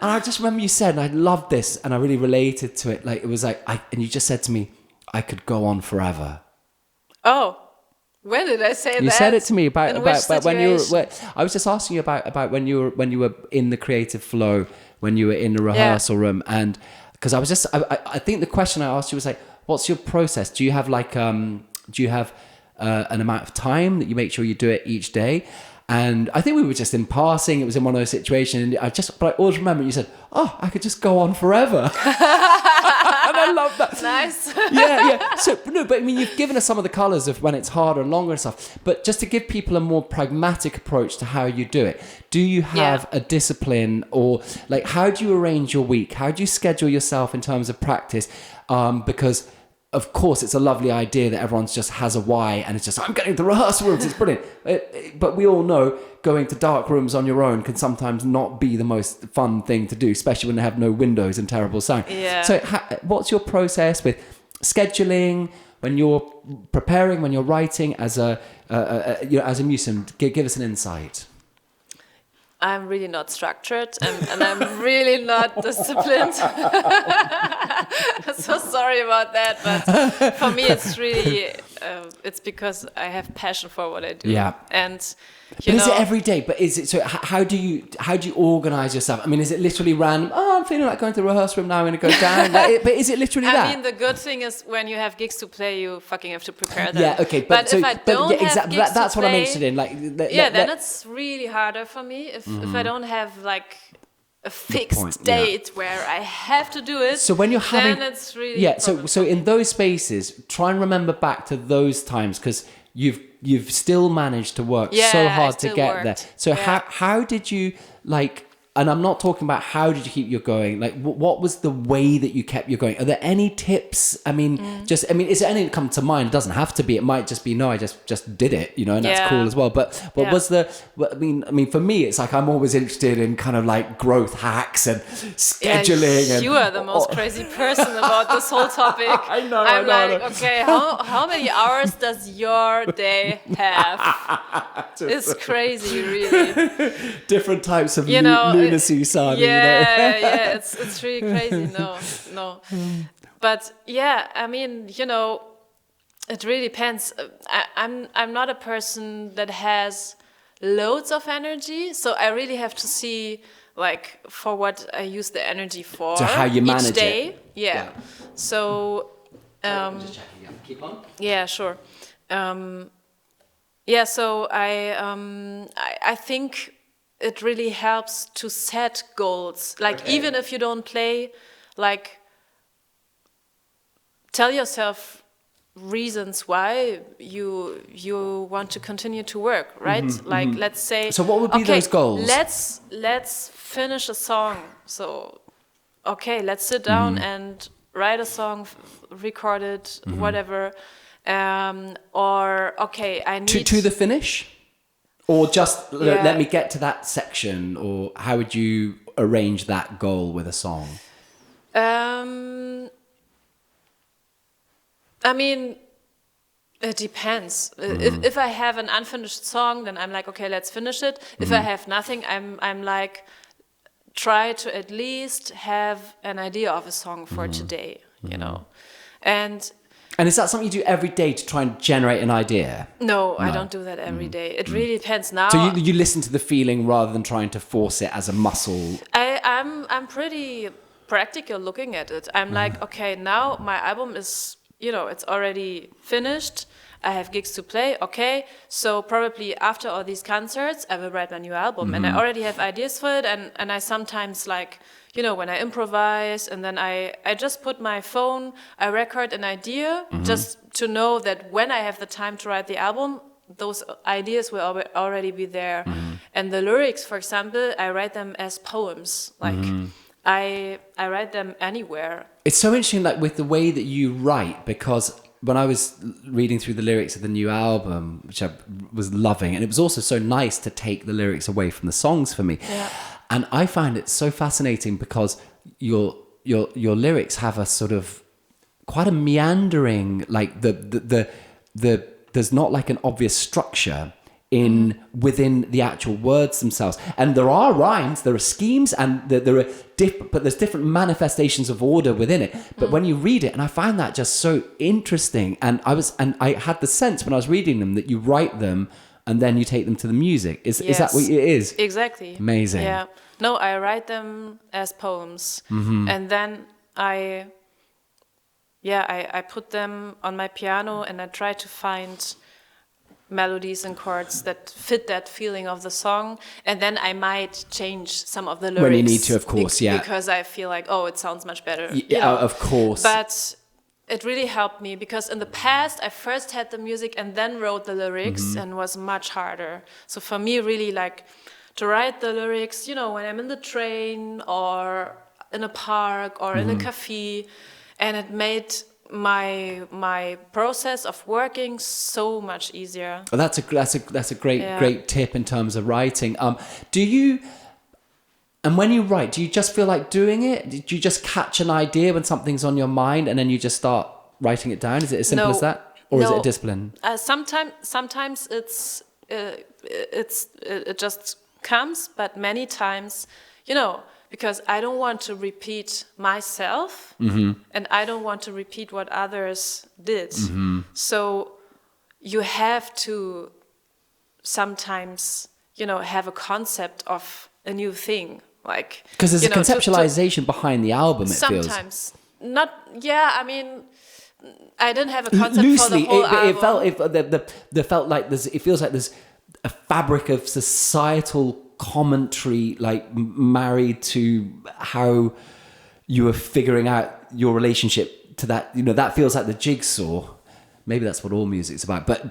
I just remember you said, and I loved this, and I really related to it. Like it was like, and you just said to me, I could go on forever. Oh. When did I say that? You said it to me about when you were. I was just asking you about when you were in the creative flow, when you were in the rehearsal room, and because I think the question I asked you was like, what's your process? Do you have an amount of time that you make sure you do it each day? And I think we were just in passing. It was in one of those situations. But I always remember you said, "Oh, I could just go on forever." And I love that. Nice. Yeah. So no, but I mean, you've given us some of the colours of when it's harder and longer and stuff. But just to give people a more pragmatic approach to how you do it, do you have a discipline, or like how do you arrange your week? How do you schedule yourself in terms of practice? Because of course, it's a lovely idea that everyone just has a why, and it's just, I'm getting to rehearsal rooms, it's brilliant. But we all know going to dark rooms on your own can sometimes not be the most fun thing to do, especially when they have no windows and terrible sound. Yeah. So what's your process with scheduling, when you're preparing, when you're writing as a musician? Give us an insight. I'm really not structured, and I'm really not disciplined. So sorry about that, but for me it's really it's because I have passion for what I do. Yeah. And But is it every day? But is it so? How do you organize yourself? I mean, is it literally random? Oh, I'm feeling like going to the rehearsal room now. I'm going to go down. But is it literally that? I mean, the good thing is when you have gigs to play, you fucking have to prepare them. Yeah. Okay. But if I don't have gigs that's to what I'm play, interested in. Like, then it's really harder for me if I don't have like a fixed date where I have to do it. So when you're having, then it's really So in those spaces, try and remember back to those times because you've still managed to work so hard to get there. So how did you like? And I'm not talking about how did you keep you going. Like, what was the way that you kept you going? Are there any tips? I mean, is there anything that come to mind? It doesn't have to be. It might just be no. I just did it, and that's cool as well. But was the? I mean, for me, it's like I'm always interested in kind of like growth hacks and scheduling. Yeah, you are the most crazy person about this whole topic. I know. I'm okay, how many hours does your day have? It's crazy, really. Different types of lunacy, son. Yeah, it's really crazy. No. But yeah, I mean, it really depends. I'm not a person that has loads of energy, so I really have to see like for what I use the energy for. So how you manage each day. it. Yeah. So. Just checking. Keep on. Yeah, sure. So I think it really helps to set goals. Like even if you don't play, like tell yourself reasons why you want to continue to work, right? Let's say. So what would be those goals? Let's finish a song. So let's sit down and write a song, record it, whatever. I need to the finish. Or just let me get to that section, or how would you arrange that goal with a song? I mean, it depends. If I have an unfinished song, then I'm like, okay, let's finish it. If I have nothing, I'm like, try to at least have an idea of a song for today, And is that something you do every day to try and generate an idea? No, I don't do that every day. It really depends. Now, so you listen to the feeling rather than trying to force it as a muscle. I'm pretty practical looking at it. I'm like, okay, now my album is, it's already finished. I have gigs to play. Okay, so probably after all these concerts, I will write my new album, and I already have ideas for it. And I sometimes like. When I improvise and then I just put my phone, I record an idea just to know that when I have the time to write the album, those ideas will already be there. And the lyrics, for example, I write them as poems. Like I write them anywhere. It's so interesting, like with the way that you write, because when I was reading through the lyrics of the new album, which I was loving, and it was also so nice to take the lyrics away from the songs for me. Yeah. And I find it so fascinating because your lyrics have a sort of quite a meandering, like there's not like an obvious structure within the actual words themselves. And there are rhymes, there are schemes, and there are but there's different manifestations of order within it. But when you read it, and I find that just so interesting, and I had the sense when I was reading them that you write them and then you take them to the music. Is that what it is? Exactly. Amazing. Yeah. No, I write them as poems, and then I put them on my piano, and I try to find melodies and chords that fit that feeling of the song, and then I might change some of the lyrics when you need to, of course, because I feel like it sounds much better. Of course. But it really helped me because in the past I first had the music and then wrote the lyrics, and was much harder. So for me, really like to write the lyrics, when I'm in the train or in a park or in a cafe, and it made my process of working so much easier. Well, that's a great tip in terms of writing. And when you write, do you just feel like doing it? Do you just catch an idea when something's on your mind and then you just start writing it down? Is it as simple as that, or is it a discipline? Sometimes it just comes, but many times, because I don't want to repeat myself, and I don't want to repeat what others did. So you have to sometimes, have a concept of a new thing. Like, because there's a conceptualization behind the album, it feels. Sometimes. Not, I mean, I didn't have a concept Loosely, for the whole album. It felt like it feels like there's a fabric of societal commentary, like married to how you were figuring out your relationship to that. That feels like the jigsaw. Maybe that's what all music's about. But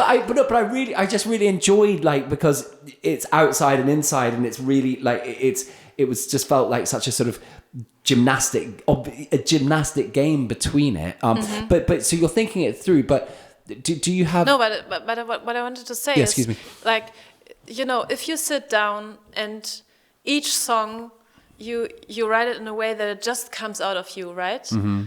I just really enjoyed, like, because it's outside and inside, and it's really like it was just felt like such a sort of a gymnastic game between it. But so you're thinking it through. But do you have? No, but what I wanted to say is, excuse me. Like, if you sit down and each song you write it in a way that it just comes out of you, right? Mm-hmm.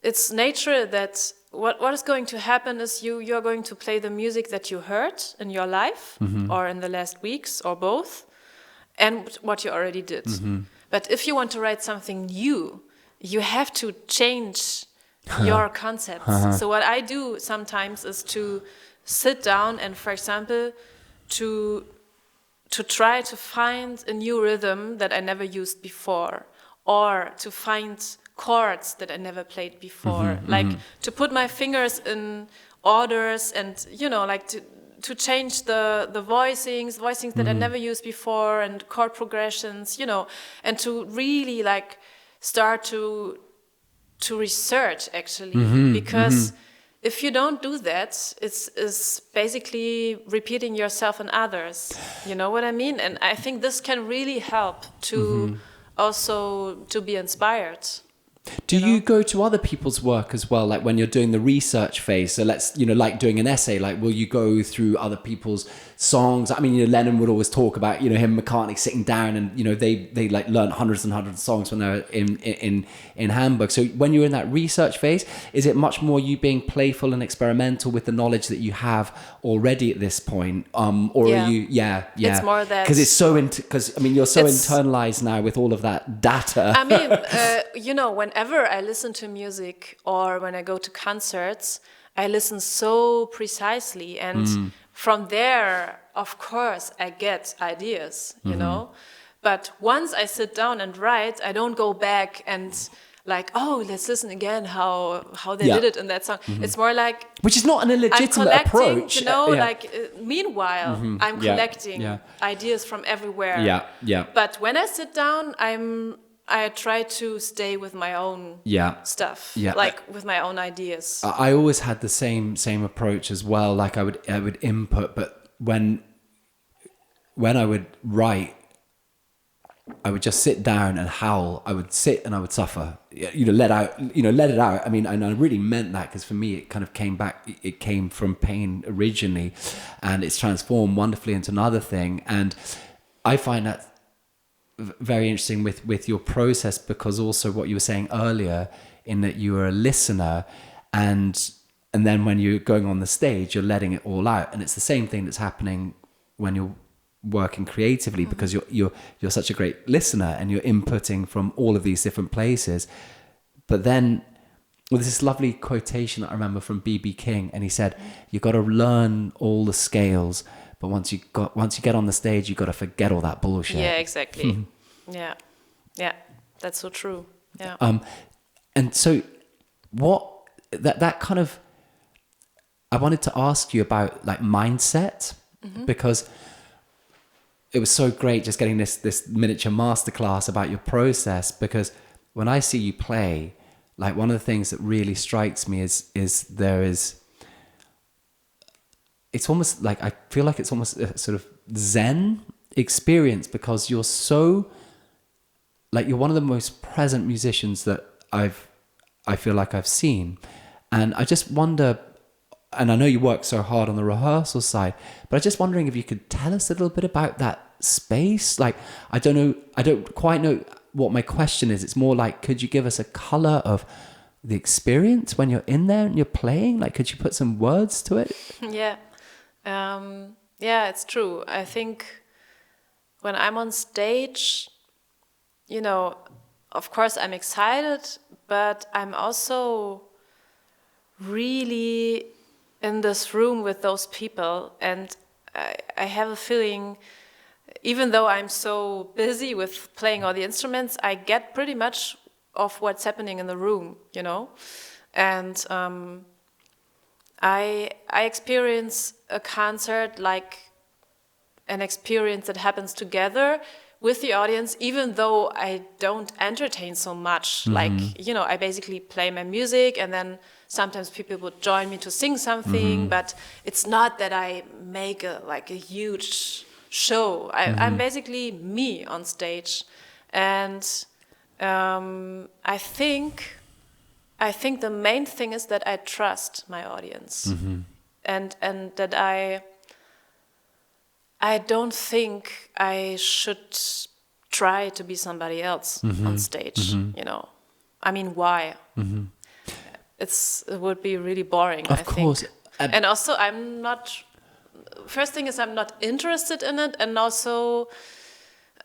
It's nature that what is going to happen is you're going to play the music that you heard in your life or in the last weeks or both, and what you already did. Mm-hmm. But if you want to write something new, you have to change your concepts. So what I do sometimes is to sit down and, for example, to try to find a new rhythm that I never used before, or to find chords that I never played before, to put my fingers in orders and, like to change the voicings that I never used before, and chord progressions, and to really like start to research actually, because if you don't do that, it's basically repeating yourself and others. You know what I mean? And I think this can really help to also to be inspired. Do you go to other people's work as well? Like when you're doing the research phase, so let's, like doing an essay, like will you go through other people's songs? I mean, Lennon would always talk about, him and McCartney sitting down and, they like learned hundreds and hundreds of songs when they were in Hamburg. So when you're in that research phase, is it much more you being playful and experimental with the knowledge that you have already at this point? Or are you, It's more that... Because it's so, you're so internalized now with all of that data. I mean, whenever I listen to music or when I go to concerts, I listen so precisely. And from there, of course, I get ideas, you know. But once I sit down and write, I don't go back and like, oh, let's listen again how they did it in that song. It's more like... Which is not an illegitimate approach. Meanwhile, I'm collecting ideas from everywhere. Yeah. But when I sit down, I try to stay with my own stuff, like with my own ideas. I always had the same approach as well. Like I would input, but when I would write, I would just sit down and howl. I would sit and I would suffer. Let it out. I mean, and I really meant that, because for me, it kind of came back. It came from pain originally, and it's transformed wonderfully into another thing. And I find that very interesting with your process, because also what you were saying earlier, in that you were a listener, and then when you're going on the stage, you're letting it all out, and it's the same thing that's happening when you're working creatively, because you're such a great listener and you're inputting from all of these different places. But then there's this lovely quotation that I remember from B.B. King, and he said, "You got to learn all the scales, but once you get on the stage, you got to forget all that bullshit." Yeah, exactly. Yeah, that's so true. Yeah. And so, that kind of, I wanted to ask you about like mindset, because it was so great just getting this miniature masterclass about your process. Because when I see you play, like one of the things that really strikes me is it's almost like, I feel like it's almost a sort of Zen experience, because you're so, like, you're one of the most present musicians that I feel like I've seen. And I just wonder, and I know you work so hard on the rehearsal side, but I'm just wondering if you could tell us a little bit about that space. Like, I don't quite know what my question is. It's more like, could you give us a color of the experience when you're in there and you're playing? Like, could you put some words to it? Yeah. It's true. I think when I'm on stage, of course I'm excited, but I'm also really in this room with those people, and I have a feeling, even though I'm so busy with playing all the instruments, I get pretty much of what's happening in the room, you know? And I experience a concert like an experience that happens together with the audience, even though I don't entertain so much. Like, you know, I basically play my music, and then sometimes people would join me to sing something, but it's not that I make a huge show. I'm basically me on stage. And I think the main thing is that I trust my audience, and that I don't think I should try to be somebody else on stage. You know, I mean, why? It would be really boring. Of course. And also, I'm not. First thing is, I'm not interested in it, and also,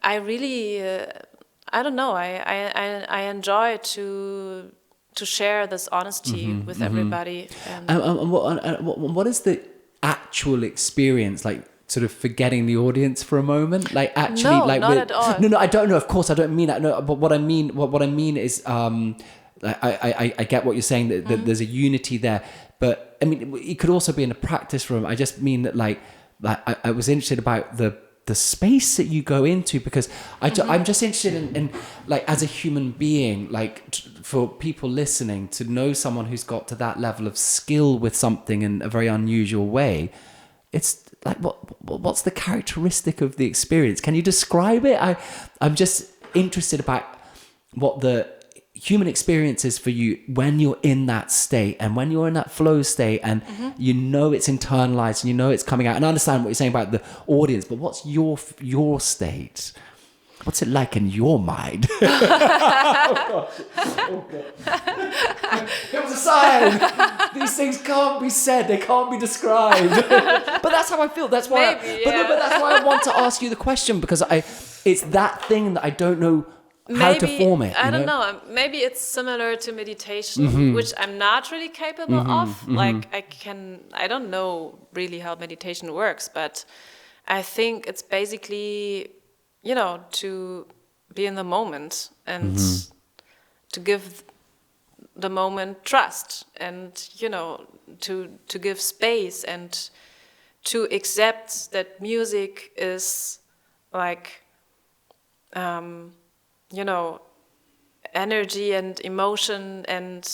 I really, I don't know. I enjoy to share this honesty with everybody. And what is the actual experience like? Sort of forgetting the audience for a moment, like actually, no, like not at all. No, I don't know. Of course, I don't mean that. No, but what I mean is, I get what you're saying. That there's a unity there, but I mean, it could also be in a practice room. I just mean that, like I was interested about the space that you go into, because I'm just interested in like, as a human being, like for people listening to know someone who's got to that level of skill with something in a very unusual way. It's like, what's the characteristic of the experience? Can you describe it? I'm just interested about what the human experience is for you when you're in that state, and when you're in that flow state, and you know it's internalized, and you know it's coming out. And I understand what you're saying about the audience, but what's your state? What's it like in your mind? Oh God. It was a sign. These things can't be said. They can't be described. But that's how I feel. That's why. But that's why I want to ask you the question, because it's that thing that I don't know how to form it. I don't know. Maybe it's similar to meditation, which I'm not really capable of. Like I don't know really how meditation works, but I think it's basically, you know, to be in the moment and to give the moment trust, and, you know, to give space, and to accept that music is like, you know, energy and emotion and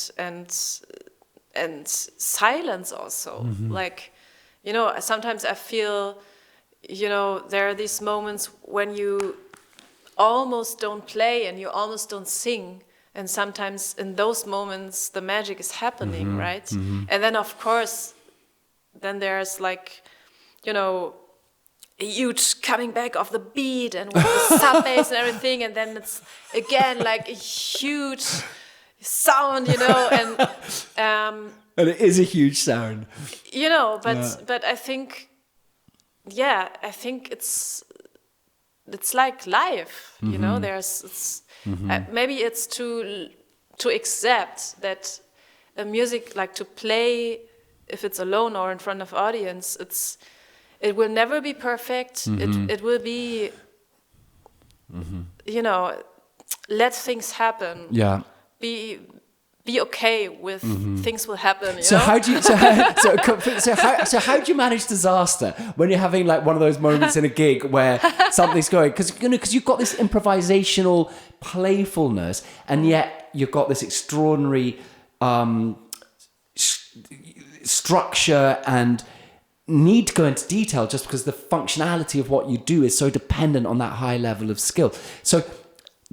silence also. Like, you know, sometimes I feel, you know, there are these moments when you almost don't play and you almost don't sing, and sometimes in those moments the magic is happening, right? And then of course, then there's like, you know, a huge coming back of the beat and with the sub bass and everything, and then it's again like a huge sound, you know, and it is a huge sound, you know, but I think, yeah, I think it's like life, you know. Maybe it's to accept that a music, like to play, if it's alone or in front of audience, it will never be perfect. It will be, you know, let things happen. Yeah. Be okay with things will happen. You so know? How do you how do you manage disaster when you're having like one of those moments in a gig where something's going, because you've got this improvisational playfulness, and yet you've got this extraordinary structure and need to go into detail, just because the functionality of what you do is so dependent on that high level of skill. So.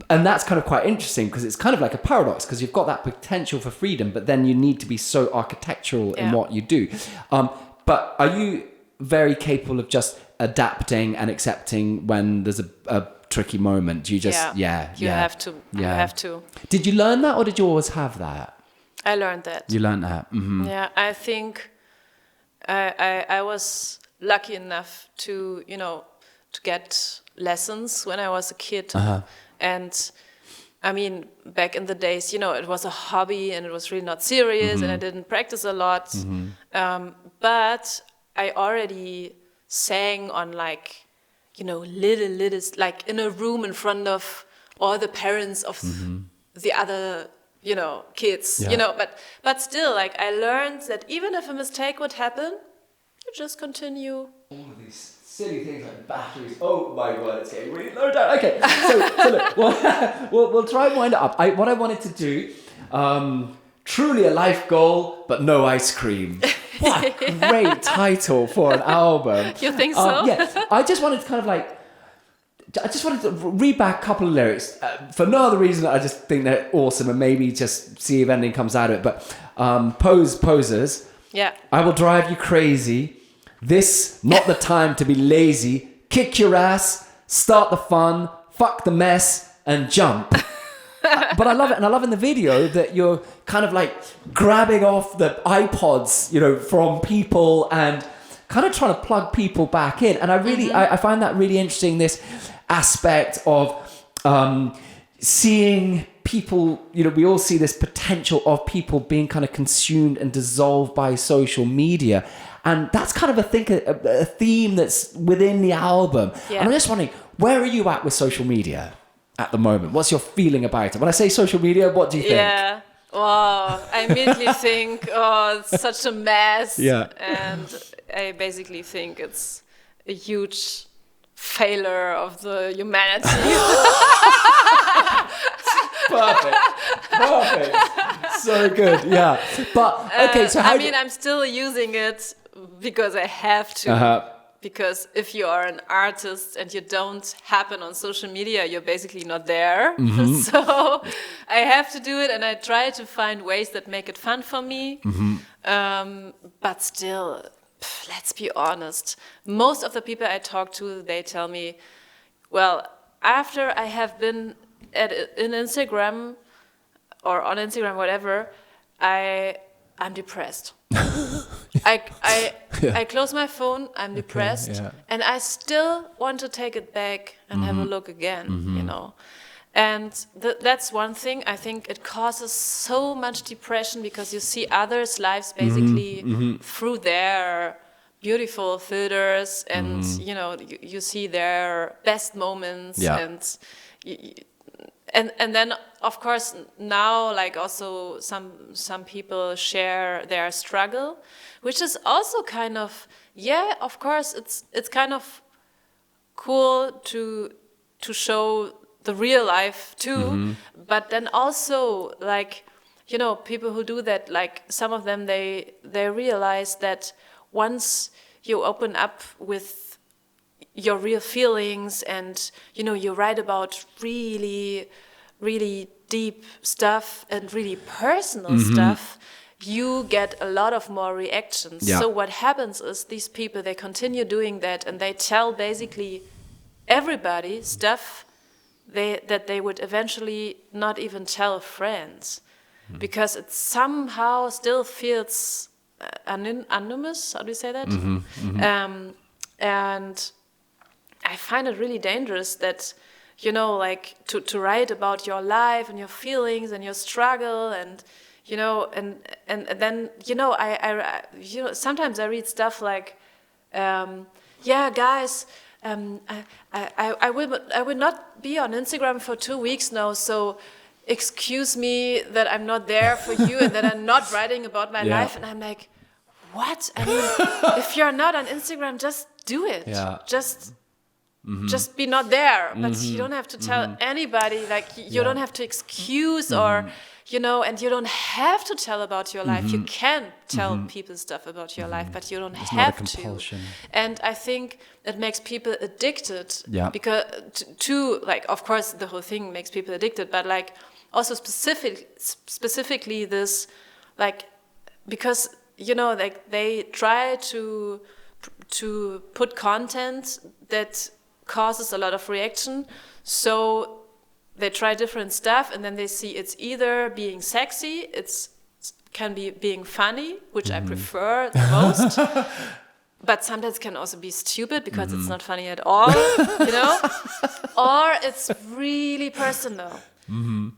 And that's kind of quite interesting, because it's kind of like a paradox, because you've got that potential for freedom, but then you need to be so architectural in what you do. But are you very capable of just adapting and accepting when there's a tricky moment? Do you just, you have to. You have to. Did you learn that, or did you always have that? I learned that. You learned that. Yeah, I think I was lucky enough to, you know, to get lessons when I was a kid. And I mean, back in the days, you know, it was a hobby and it was really not serious and I didn't practice a lot. But I already sang on like, you know, little, like in a room in front of all the parents of the other, you know, kids, you know, but still, like I learned that even if a mistake would happen, you just continue. All of these silly things like batteries. Oh my god, it's getting really low down. Okay, so look, we'll try and wind it up. What I wanted to do, truly a life goal, but no ice cream. What a great title for an album. You think so? Yeah, I just wanted to kind of like, I just wanted to read back a couple of lyrics for no other reason. I just think they're awesome and maybe just see if anything comes out of it. But posers. Yeah. I will drive you crazy. This, not the time to be lazy. Kick your ass, start the fun, fuck the mess, and jump. But I love it. And I love in the video that you're kind of like grabbing off the iPods, you know, from people and kind of trying to plug people back in. And I really, I find that really interesting, this aspect of seeing people, you know, we all see this potential of people being kind of consumed and dissolved by social media. And that's kind of a theme that's within the album. Yeah. And I'm just wondering, where are you at with social media at the moment? What's your feeling about it? When I say social media, what do you think? Yeah, wow. I immediately think, oh, it's such a mess. Yeah. And I basically think it's a huge failure of the humanity. Perfect. So good, yeah. But, okay, so how... I mean, I'm still using it because I have to. Because if you are an artist and you don't happen on social media, you're basically not there. So I have to do it, and I try to find ways that make it fun for me. But still, let's be honest. Most of the people I talk to, they tell me, well, after I have been in Instagram or on Instagram, whatever, I'm depressed. I close my phone, I'm depressed, and I still want to take it back and have a look again, you know. And that's one thing. I think it causes so much depression because you see others' lives basically through their beautiful filters, and you know, you see their best moments, and then of course now, like, also some people share their struggle, which is also kind of, yeah, of course it's kind of cool to show the real life too, but then also, like, you know, people who do that, like some of them, they realize that once you open up with your real feelings and, you know, you write about really, really deep stuff and really personal stuff, you get a lot of more reactions. So what happens is these people, they continue doing that and they tell basically everybody stuff that they would eventually not even tell friends, because it somehow still feels anonymous. How do you say that? And I find it really dangerous that, you know, like to write about your life and your feelings and your struggle, and, you know, and then, you know, I you know, sometimes I read stuff like, yeah, guys, I will not be on Instagram for 2 weeks now, so excuse me that I'm not there for you and that I'm not writing about my life. And I'm like, what? I mean, if you're not on Instagram, just do it. Just be not there. But you don't have to tell anybody, like, you don't have to excuse or, you know, and you don't have to tell about your life. You can tell people stuff about your life, but you don't have to. And I think it makes people addicted. Because to, like, of course, the whole thing makes people addicted, but, like, also specifically this, like, because, you know, like, they try to put content that causes a lot of reaction, so they try different stuff, and then they see it's either being sexy, can be being funny, which I prefer the most, but sometimes can also be stupid because it's not funny at all, you know, or it's really personal. and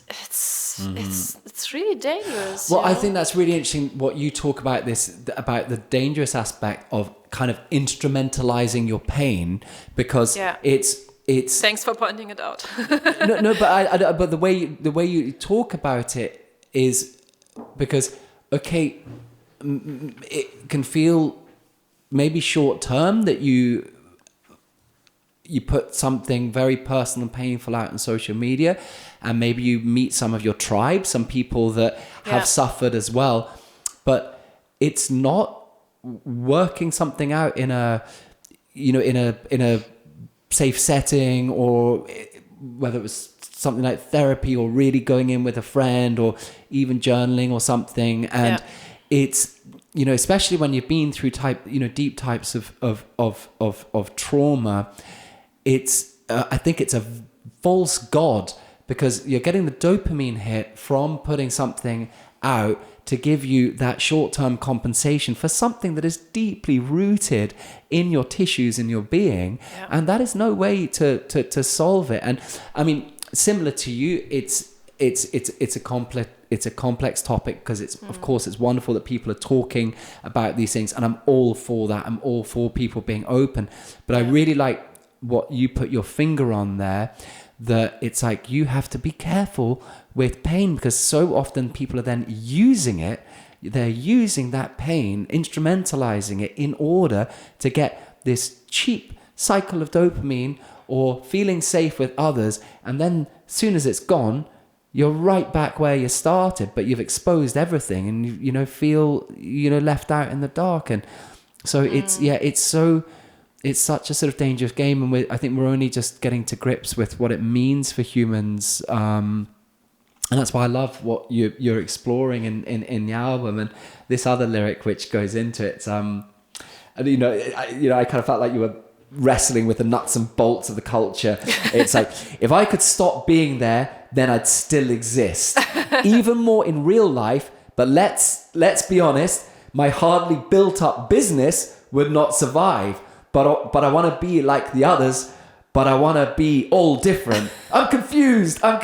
it's really dangerous. Well, I think that's really interesting what you talk about about the dangerous aspect of kind of instrumentalizing your pain, because it's thanks for pointing it out. no, but the way you talk about it is because, okay, it can feel maybe short term that you put something very personal and painful out on social media, and maybe you meet some of your tribe, some people that have suffered as well, but it's not working something out in a safe setting, or whether it was something like therapy or really going in with a friend or even journaling or something. And it's, especially when you've been through deep types of trauma, it's I think it's a false god, because you're getting the dopamine hit from putting something out to give you that short-term compensation for something that is deeply rooted in your tissues, in your being. And that is no way to solve it. And I mean, similar to you, it's a complex topic, because of course it's wonderful that people are talking about these things, and I'm all for that. I'm all for people being open, but I really like what you put your finger on there, that it's like you have to be careful with pain, because so often people are then using it. They're using that pain, instrumentalizing it in order to get this cheap cycle of dopamine or feeling safe with others. And then as soon as it's gone, you're right back where you started, but you've exposed everything, and you feel left out in the dark. And so it's such a sort of dangerous game, and I think we're only just getting to grips with what it means for humans. And that's why I love what you're exploring in the album, and this other lyric which goes into it. I kind of felt like you were wrestling with the nuts and bolts of the culture. It's like, if I could stop being there, then I'd still exist, even more in real life. But let's be honest, my hardly built up business would not survive. But I want to be like the others, but I want to be all different. I'm confused. And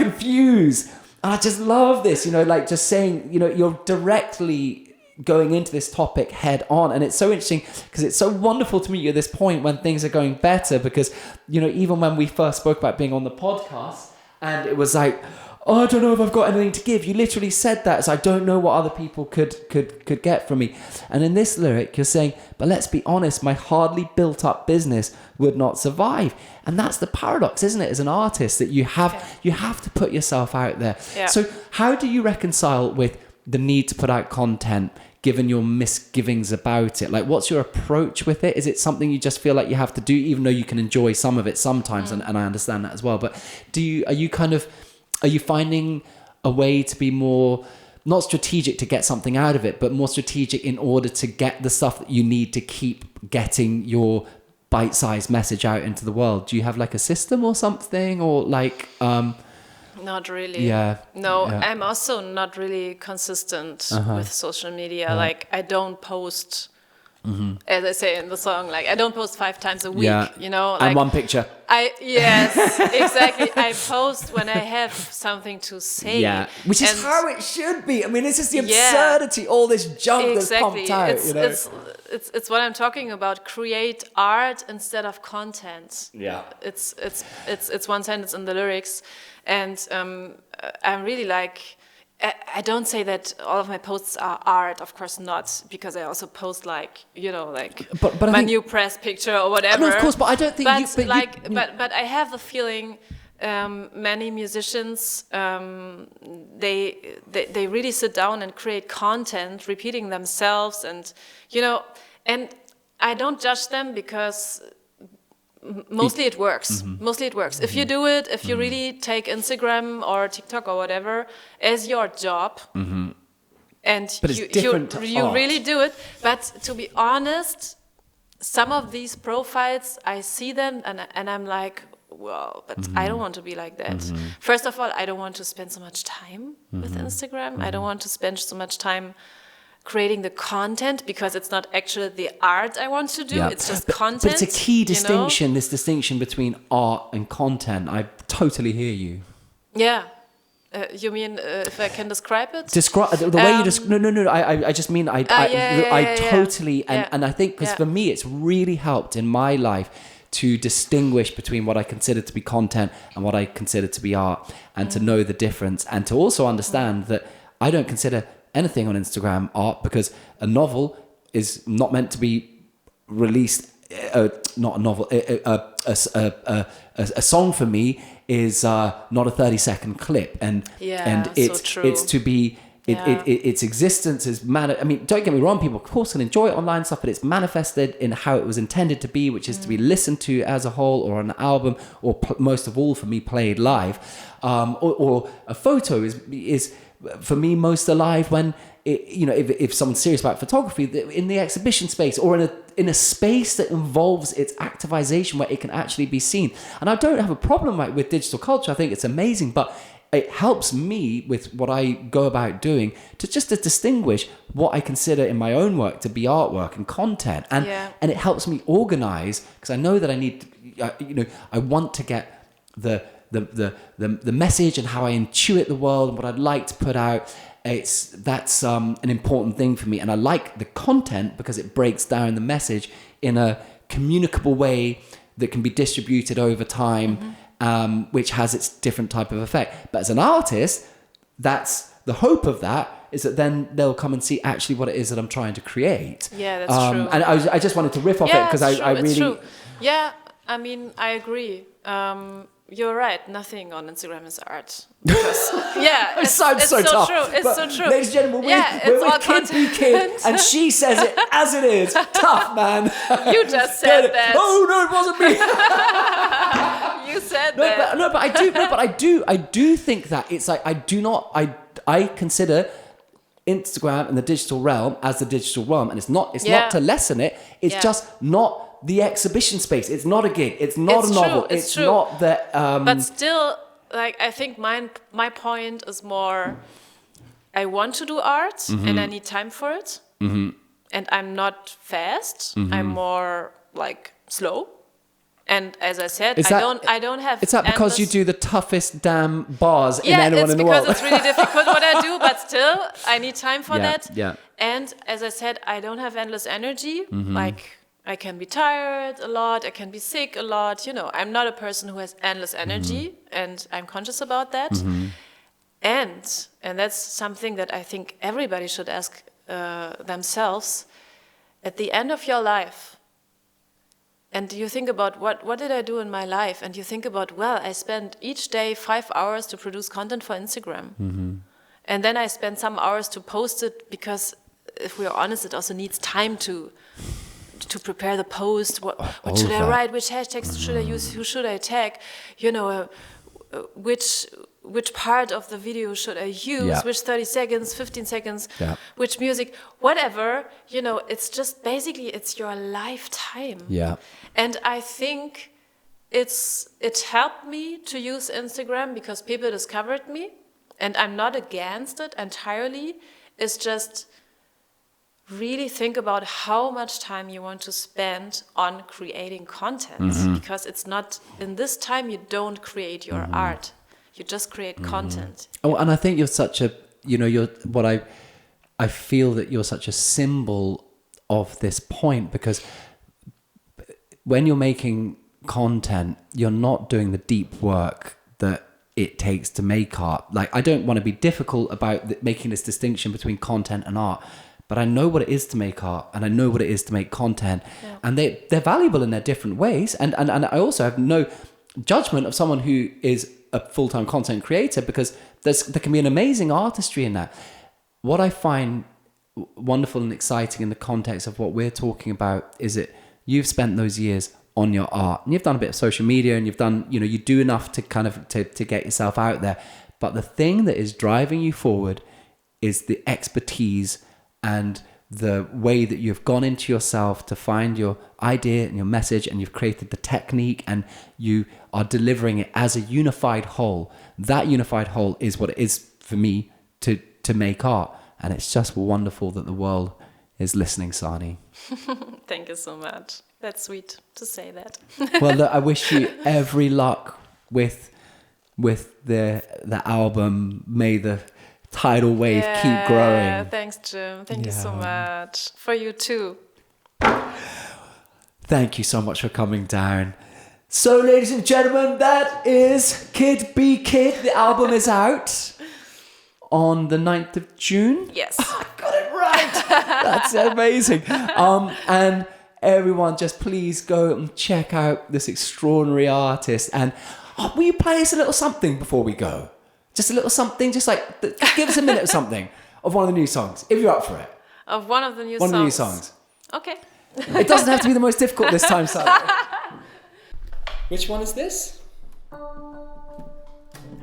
I just love this, like just saying, you're directly going into this topic head on. And it's so interesting, because it's so wonderful to meet you at this point when things are going better, because, even when we first spoke about being on the podcast, and it was like, oh, I don't know if I've got anything to give. You literally said that. So I don't know what other people could get from me. And in this lyric, you're saying, but let's be honest, my hardly built up business would not survive. And that's the paradox, isn't it, as an artist, that you have to put yourself out there. Yeah. So how do you reconcile with the need to put out content, given your misgivings about it? Like, what's your approach with it? Is it something you just feel like you have to do, even though you can enjoy some of it sometimes? And I understand that as well. But are you finding a way to be more, not strategic to get something out of it, but more strategic in order to get the stuff that you need to keep getting your bite-sized message out into the world? Do you have like a system or something, or like... Not really. Yeah. No, yeah. I'm also not really consistent with social media. Yeah. Like, I don't post... As I say in the song, like, I don't post 5 times a week, like, and one picture. Yes, exactly. I post when I have something to say. Yeah, which is how it should be. I mean, it's just the absurdity, all this junk that's pumped out. It's what I'm talking about. Create art instead of content. Yeah. It's one sentence in the lyrics, and I'm really like... I don't say that all of my posts are art, of course not, because I also post but my new press picture or whatever. No, of course, but I don't think. But I have the feeling many musicians they really sit down and create content, repeating themselves, and and I don't judge them, because mostly it works. Mostly it works. If you do it, if you really take Instagram or TikTok or whatever as your job, and you really do it. But to be honest, some of these profiles, I see them and I'm like, well, but I don't want to be like that. First of all, I don't want to spend so much time with Instagram. I don't want to spend so much time creating the content, because it's not actually the art I want to do. Yeah. It's just content. But it's a key distinction, this distinction between art and content. I totally hear you. Yeah. You mean if I can describe it? Describe the way you just. No. I just mean I totally and I think because for me it's really helped in my life to distinguish between what I consider to be content and what I consider to be art, and to know the difference, and to also understand that I don't consider anything on Instagram art, because a novel is not meant to be released. Not a novel. A song for me is not a 30-second clip, and it's to be. Its existence is I mean, don't get me wrong, people of course can enjoy it online stuff, but it's manifested in how it was intended to be, which is to be listened to as a whole, or an album, or most of all for me played live, or a photo is for me most alive when if someone's serious about photography, in the exhibition space, or in a space that involves its activization where it can actually be seen. And I don't have a problem with digital culture. I think it's amazing, but it helps me with what I go about doing to distinguish what I consider in my own work to be artwork and content, and it helps me organize, because I know that I need I want to get the message and how I intuit the world and what I'd like to put out. That's an important thing for me, and I like the content because it breaks down the message in a communicable way that can be distributed over time. Which has its different type of effect. But as an artist, that's the hope of that, is that then they'll come and see actually what it is that I'm trying to create. Yeah, that's true. And I just wanted to riff off it because I really... It's true. Yeah, I mean, I agree. You're right. Nothing on Instagram is art. Because, it sounds so tough. True. It's so true. Ladies and gentlemen, we're with Kid, and she says it as it is. Tough, man. You just said that. Oh no, it wasn't me. You said that. But I do think that it's like I consider Instagram and the digital realm as the digital realm, and it's not to lessen it. It's just not the exhibition space. It's not a gig. It's not a novel. It's not the. But still, like, I think my point is more, I want to do art and I need time for it, and I'm not fast. I'm more like slow. And as I said, I don't have. Is that because you do the toughest damn bars in anyone in the world? Yeah, it's because it's really difficult what I do, but still, I need time for that. Yeah. And as I said, I don't have endless energy. Like, I can be tired a lot. I can be sick a lot. I'm not a person who has endless energy, and I'm conscious about that. And that's something that I think everybody should ask themselves at the end of your life. And you think about what did I do in my life? And you think about, I spend each day 5 hours to produce content for Instagram. And then I spend some hours to post it, because if we're honest, it also needs time to prepare the post. What should I write? Which hashtags should I use? Who should I tag? Which part of the video should I use? Which 30 seconds, 15 seconds, which music, whatever, it's just basically it's your lifetime. Yeah. And I think it helped me to use Instagram because people discovered me, and I'm not against it entirely. It's just really think about how much time you want to spend on creating content, because it's not, in this time you don't create your art. You just create content. Oh, and I think you're such a, I feel that you're such a symbol of this point, because when you're making content, you're not doing the deep work that it takes to make art. Like, I don't want to be difficult about making this distinction between content and art, but I know what it is to make art, and I know what it is to make content, and they're valuable in their different ways. And I also have no judgment of someone who is a full-time content creator, because there can be an amazing artistry in that. What I find wonderful and exciting in the context of what we're talking about is that you've spent those years on your art, and you've done a bit of social media, and you've done, you do enough to kind of to get yourself out there. But the thing that is driving you forward is the expertise and the way that you've gone into yourself to find your idea and your message, and you've created the technique, and you are delivering it as a unified whole. That unified whole is what it is for me to make art. And it's just wonderful that the world is listening, Sani. Thank you so much. That's sweet to say that. Well, look, I wish you every luck with with the album. May the tidal wave keep growing. Thanks, Jim. Thank you so much. For you too. Thank you so much for coming down. So, ladies and gentlemen, that is Kid Be Kid. The album is out on the 9th of June. Yes. I got it right. That's amazing. And everyone, just please go and check out this extraordinary artist. And will you play us a little something before we go? Just a little something, just like, give us a minute of something of one of the new songs, if you're up for it. Of one of the new songs? One of the new songs. Okay. It doesn't have to be the most difficult this time, Sally. Which one is this?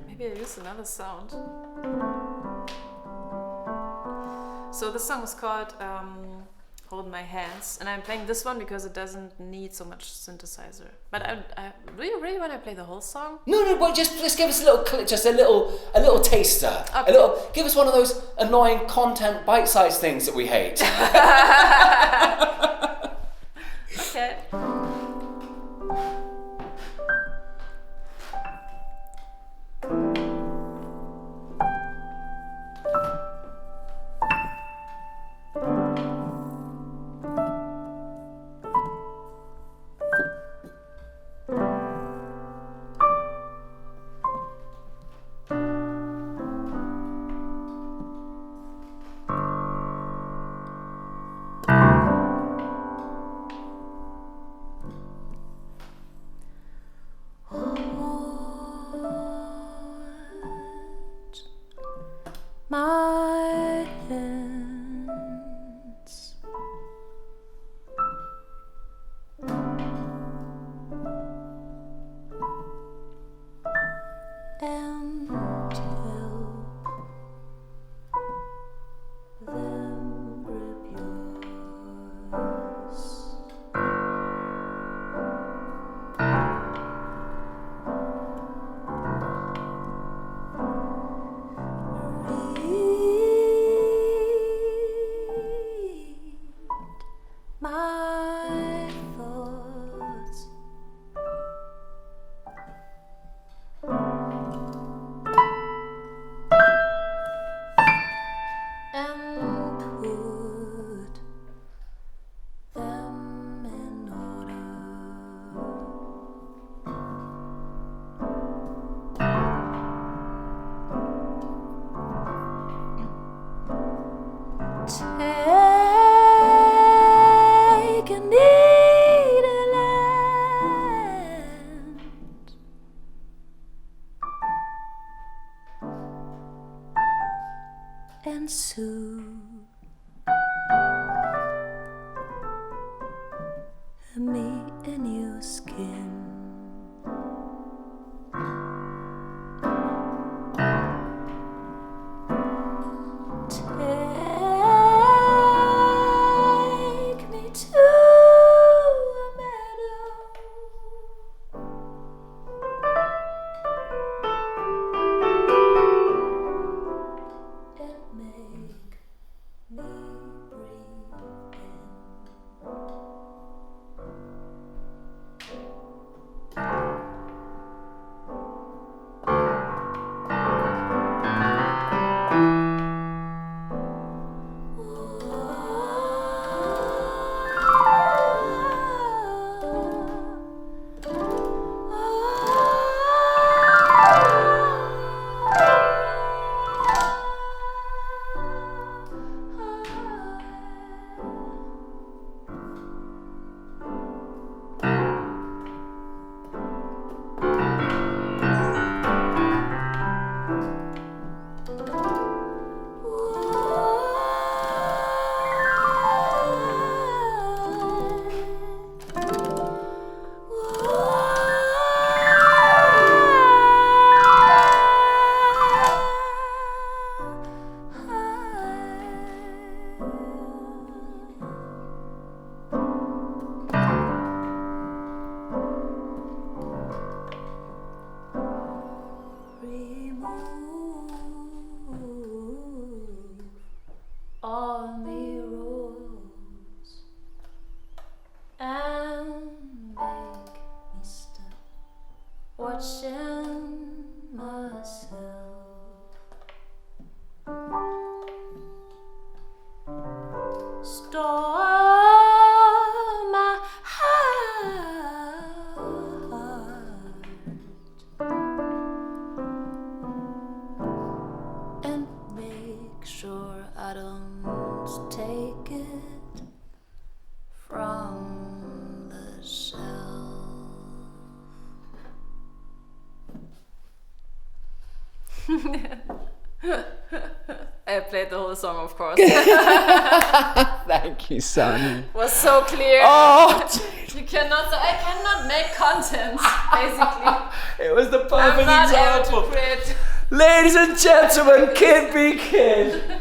Maybe I use another sound. So the song is called Hold My Hands, and I'm playing this one because it doesn't need so much synthesizer. But do you really want to play the whole song? No, but just give us a little clip, just a little taster. Okay. Give us one of those annoying content bite-sized things that we hate. Okay. My hands and help them grip yours. My thoughts and put them in order. Take a needleland and soothe me in your skin. Take me to a meadow and make I played the whole song, of course. Thank you, son. Was so clear. Oh, I cannot make content, basically. it was the I'm perfect not example. able to create. Ladies and gentlemen, Kid be Kid.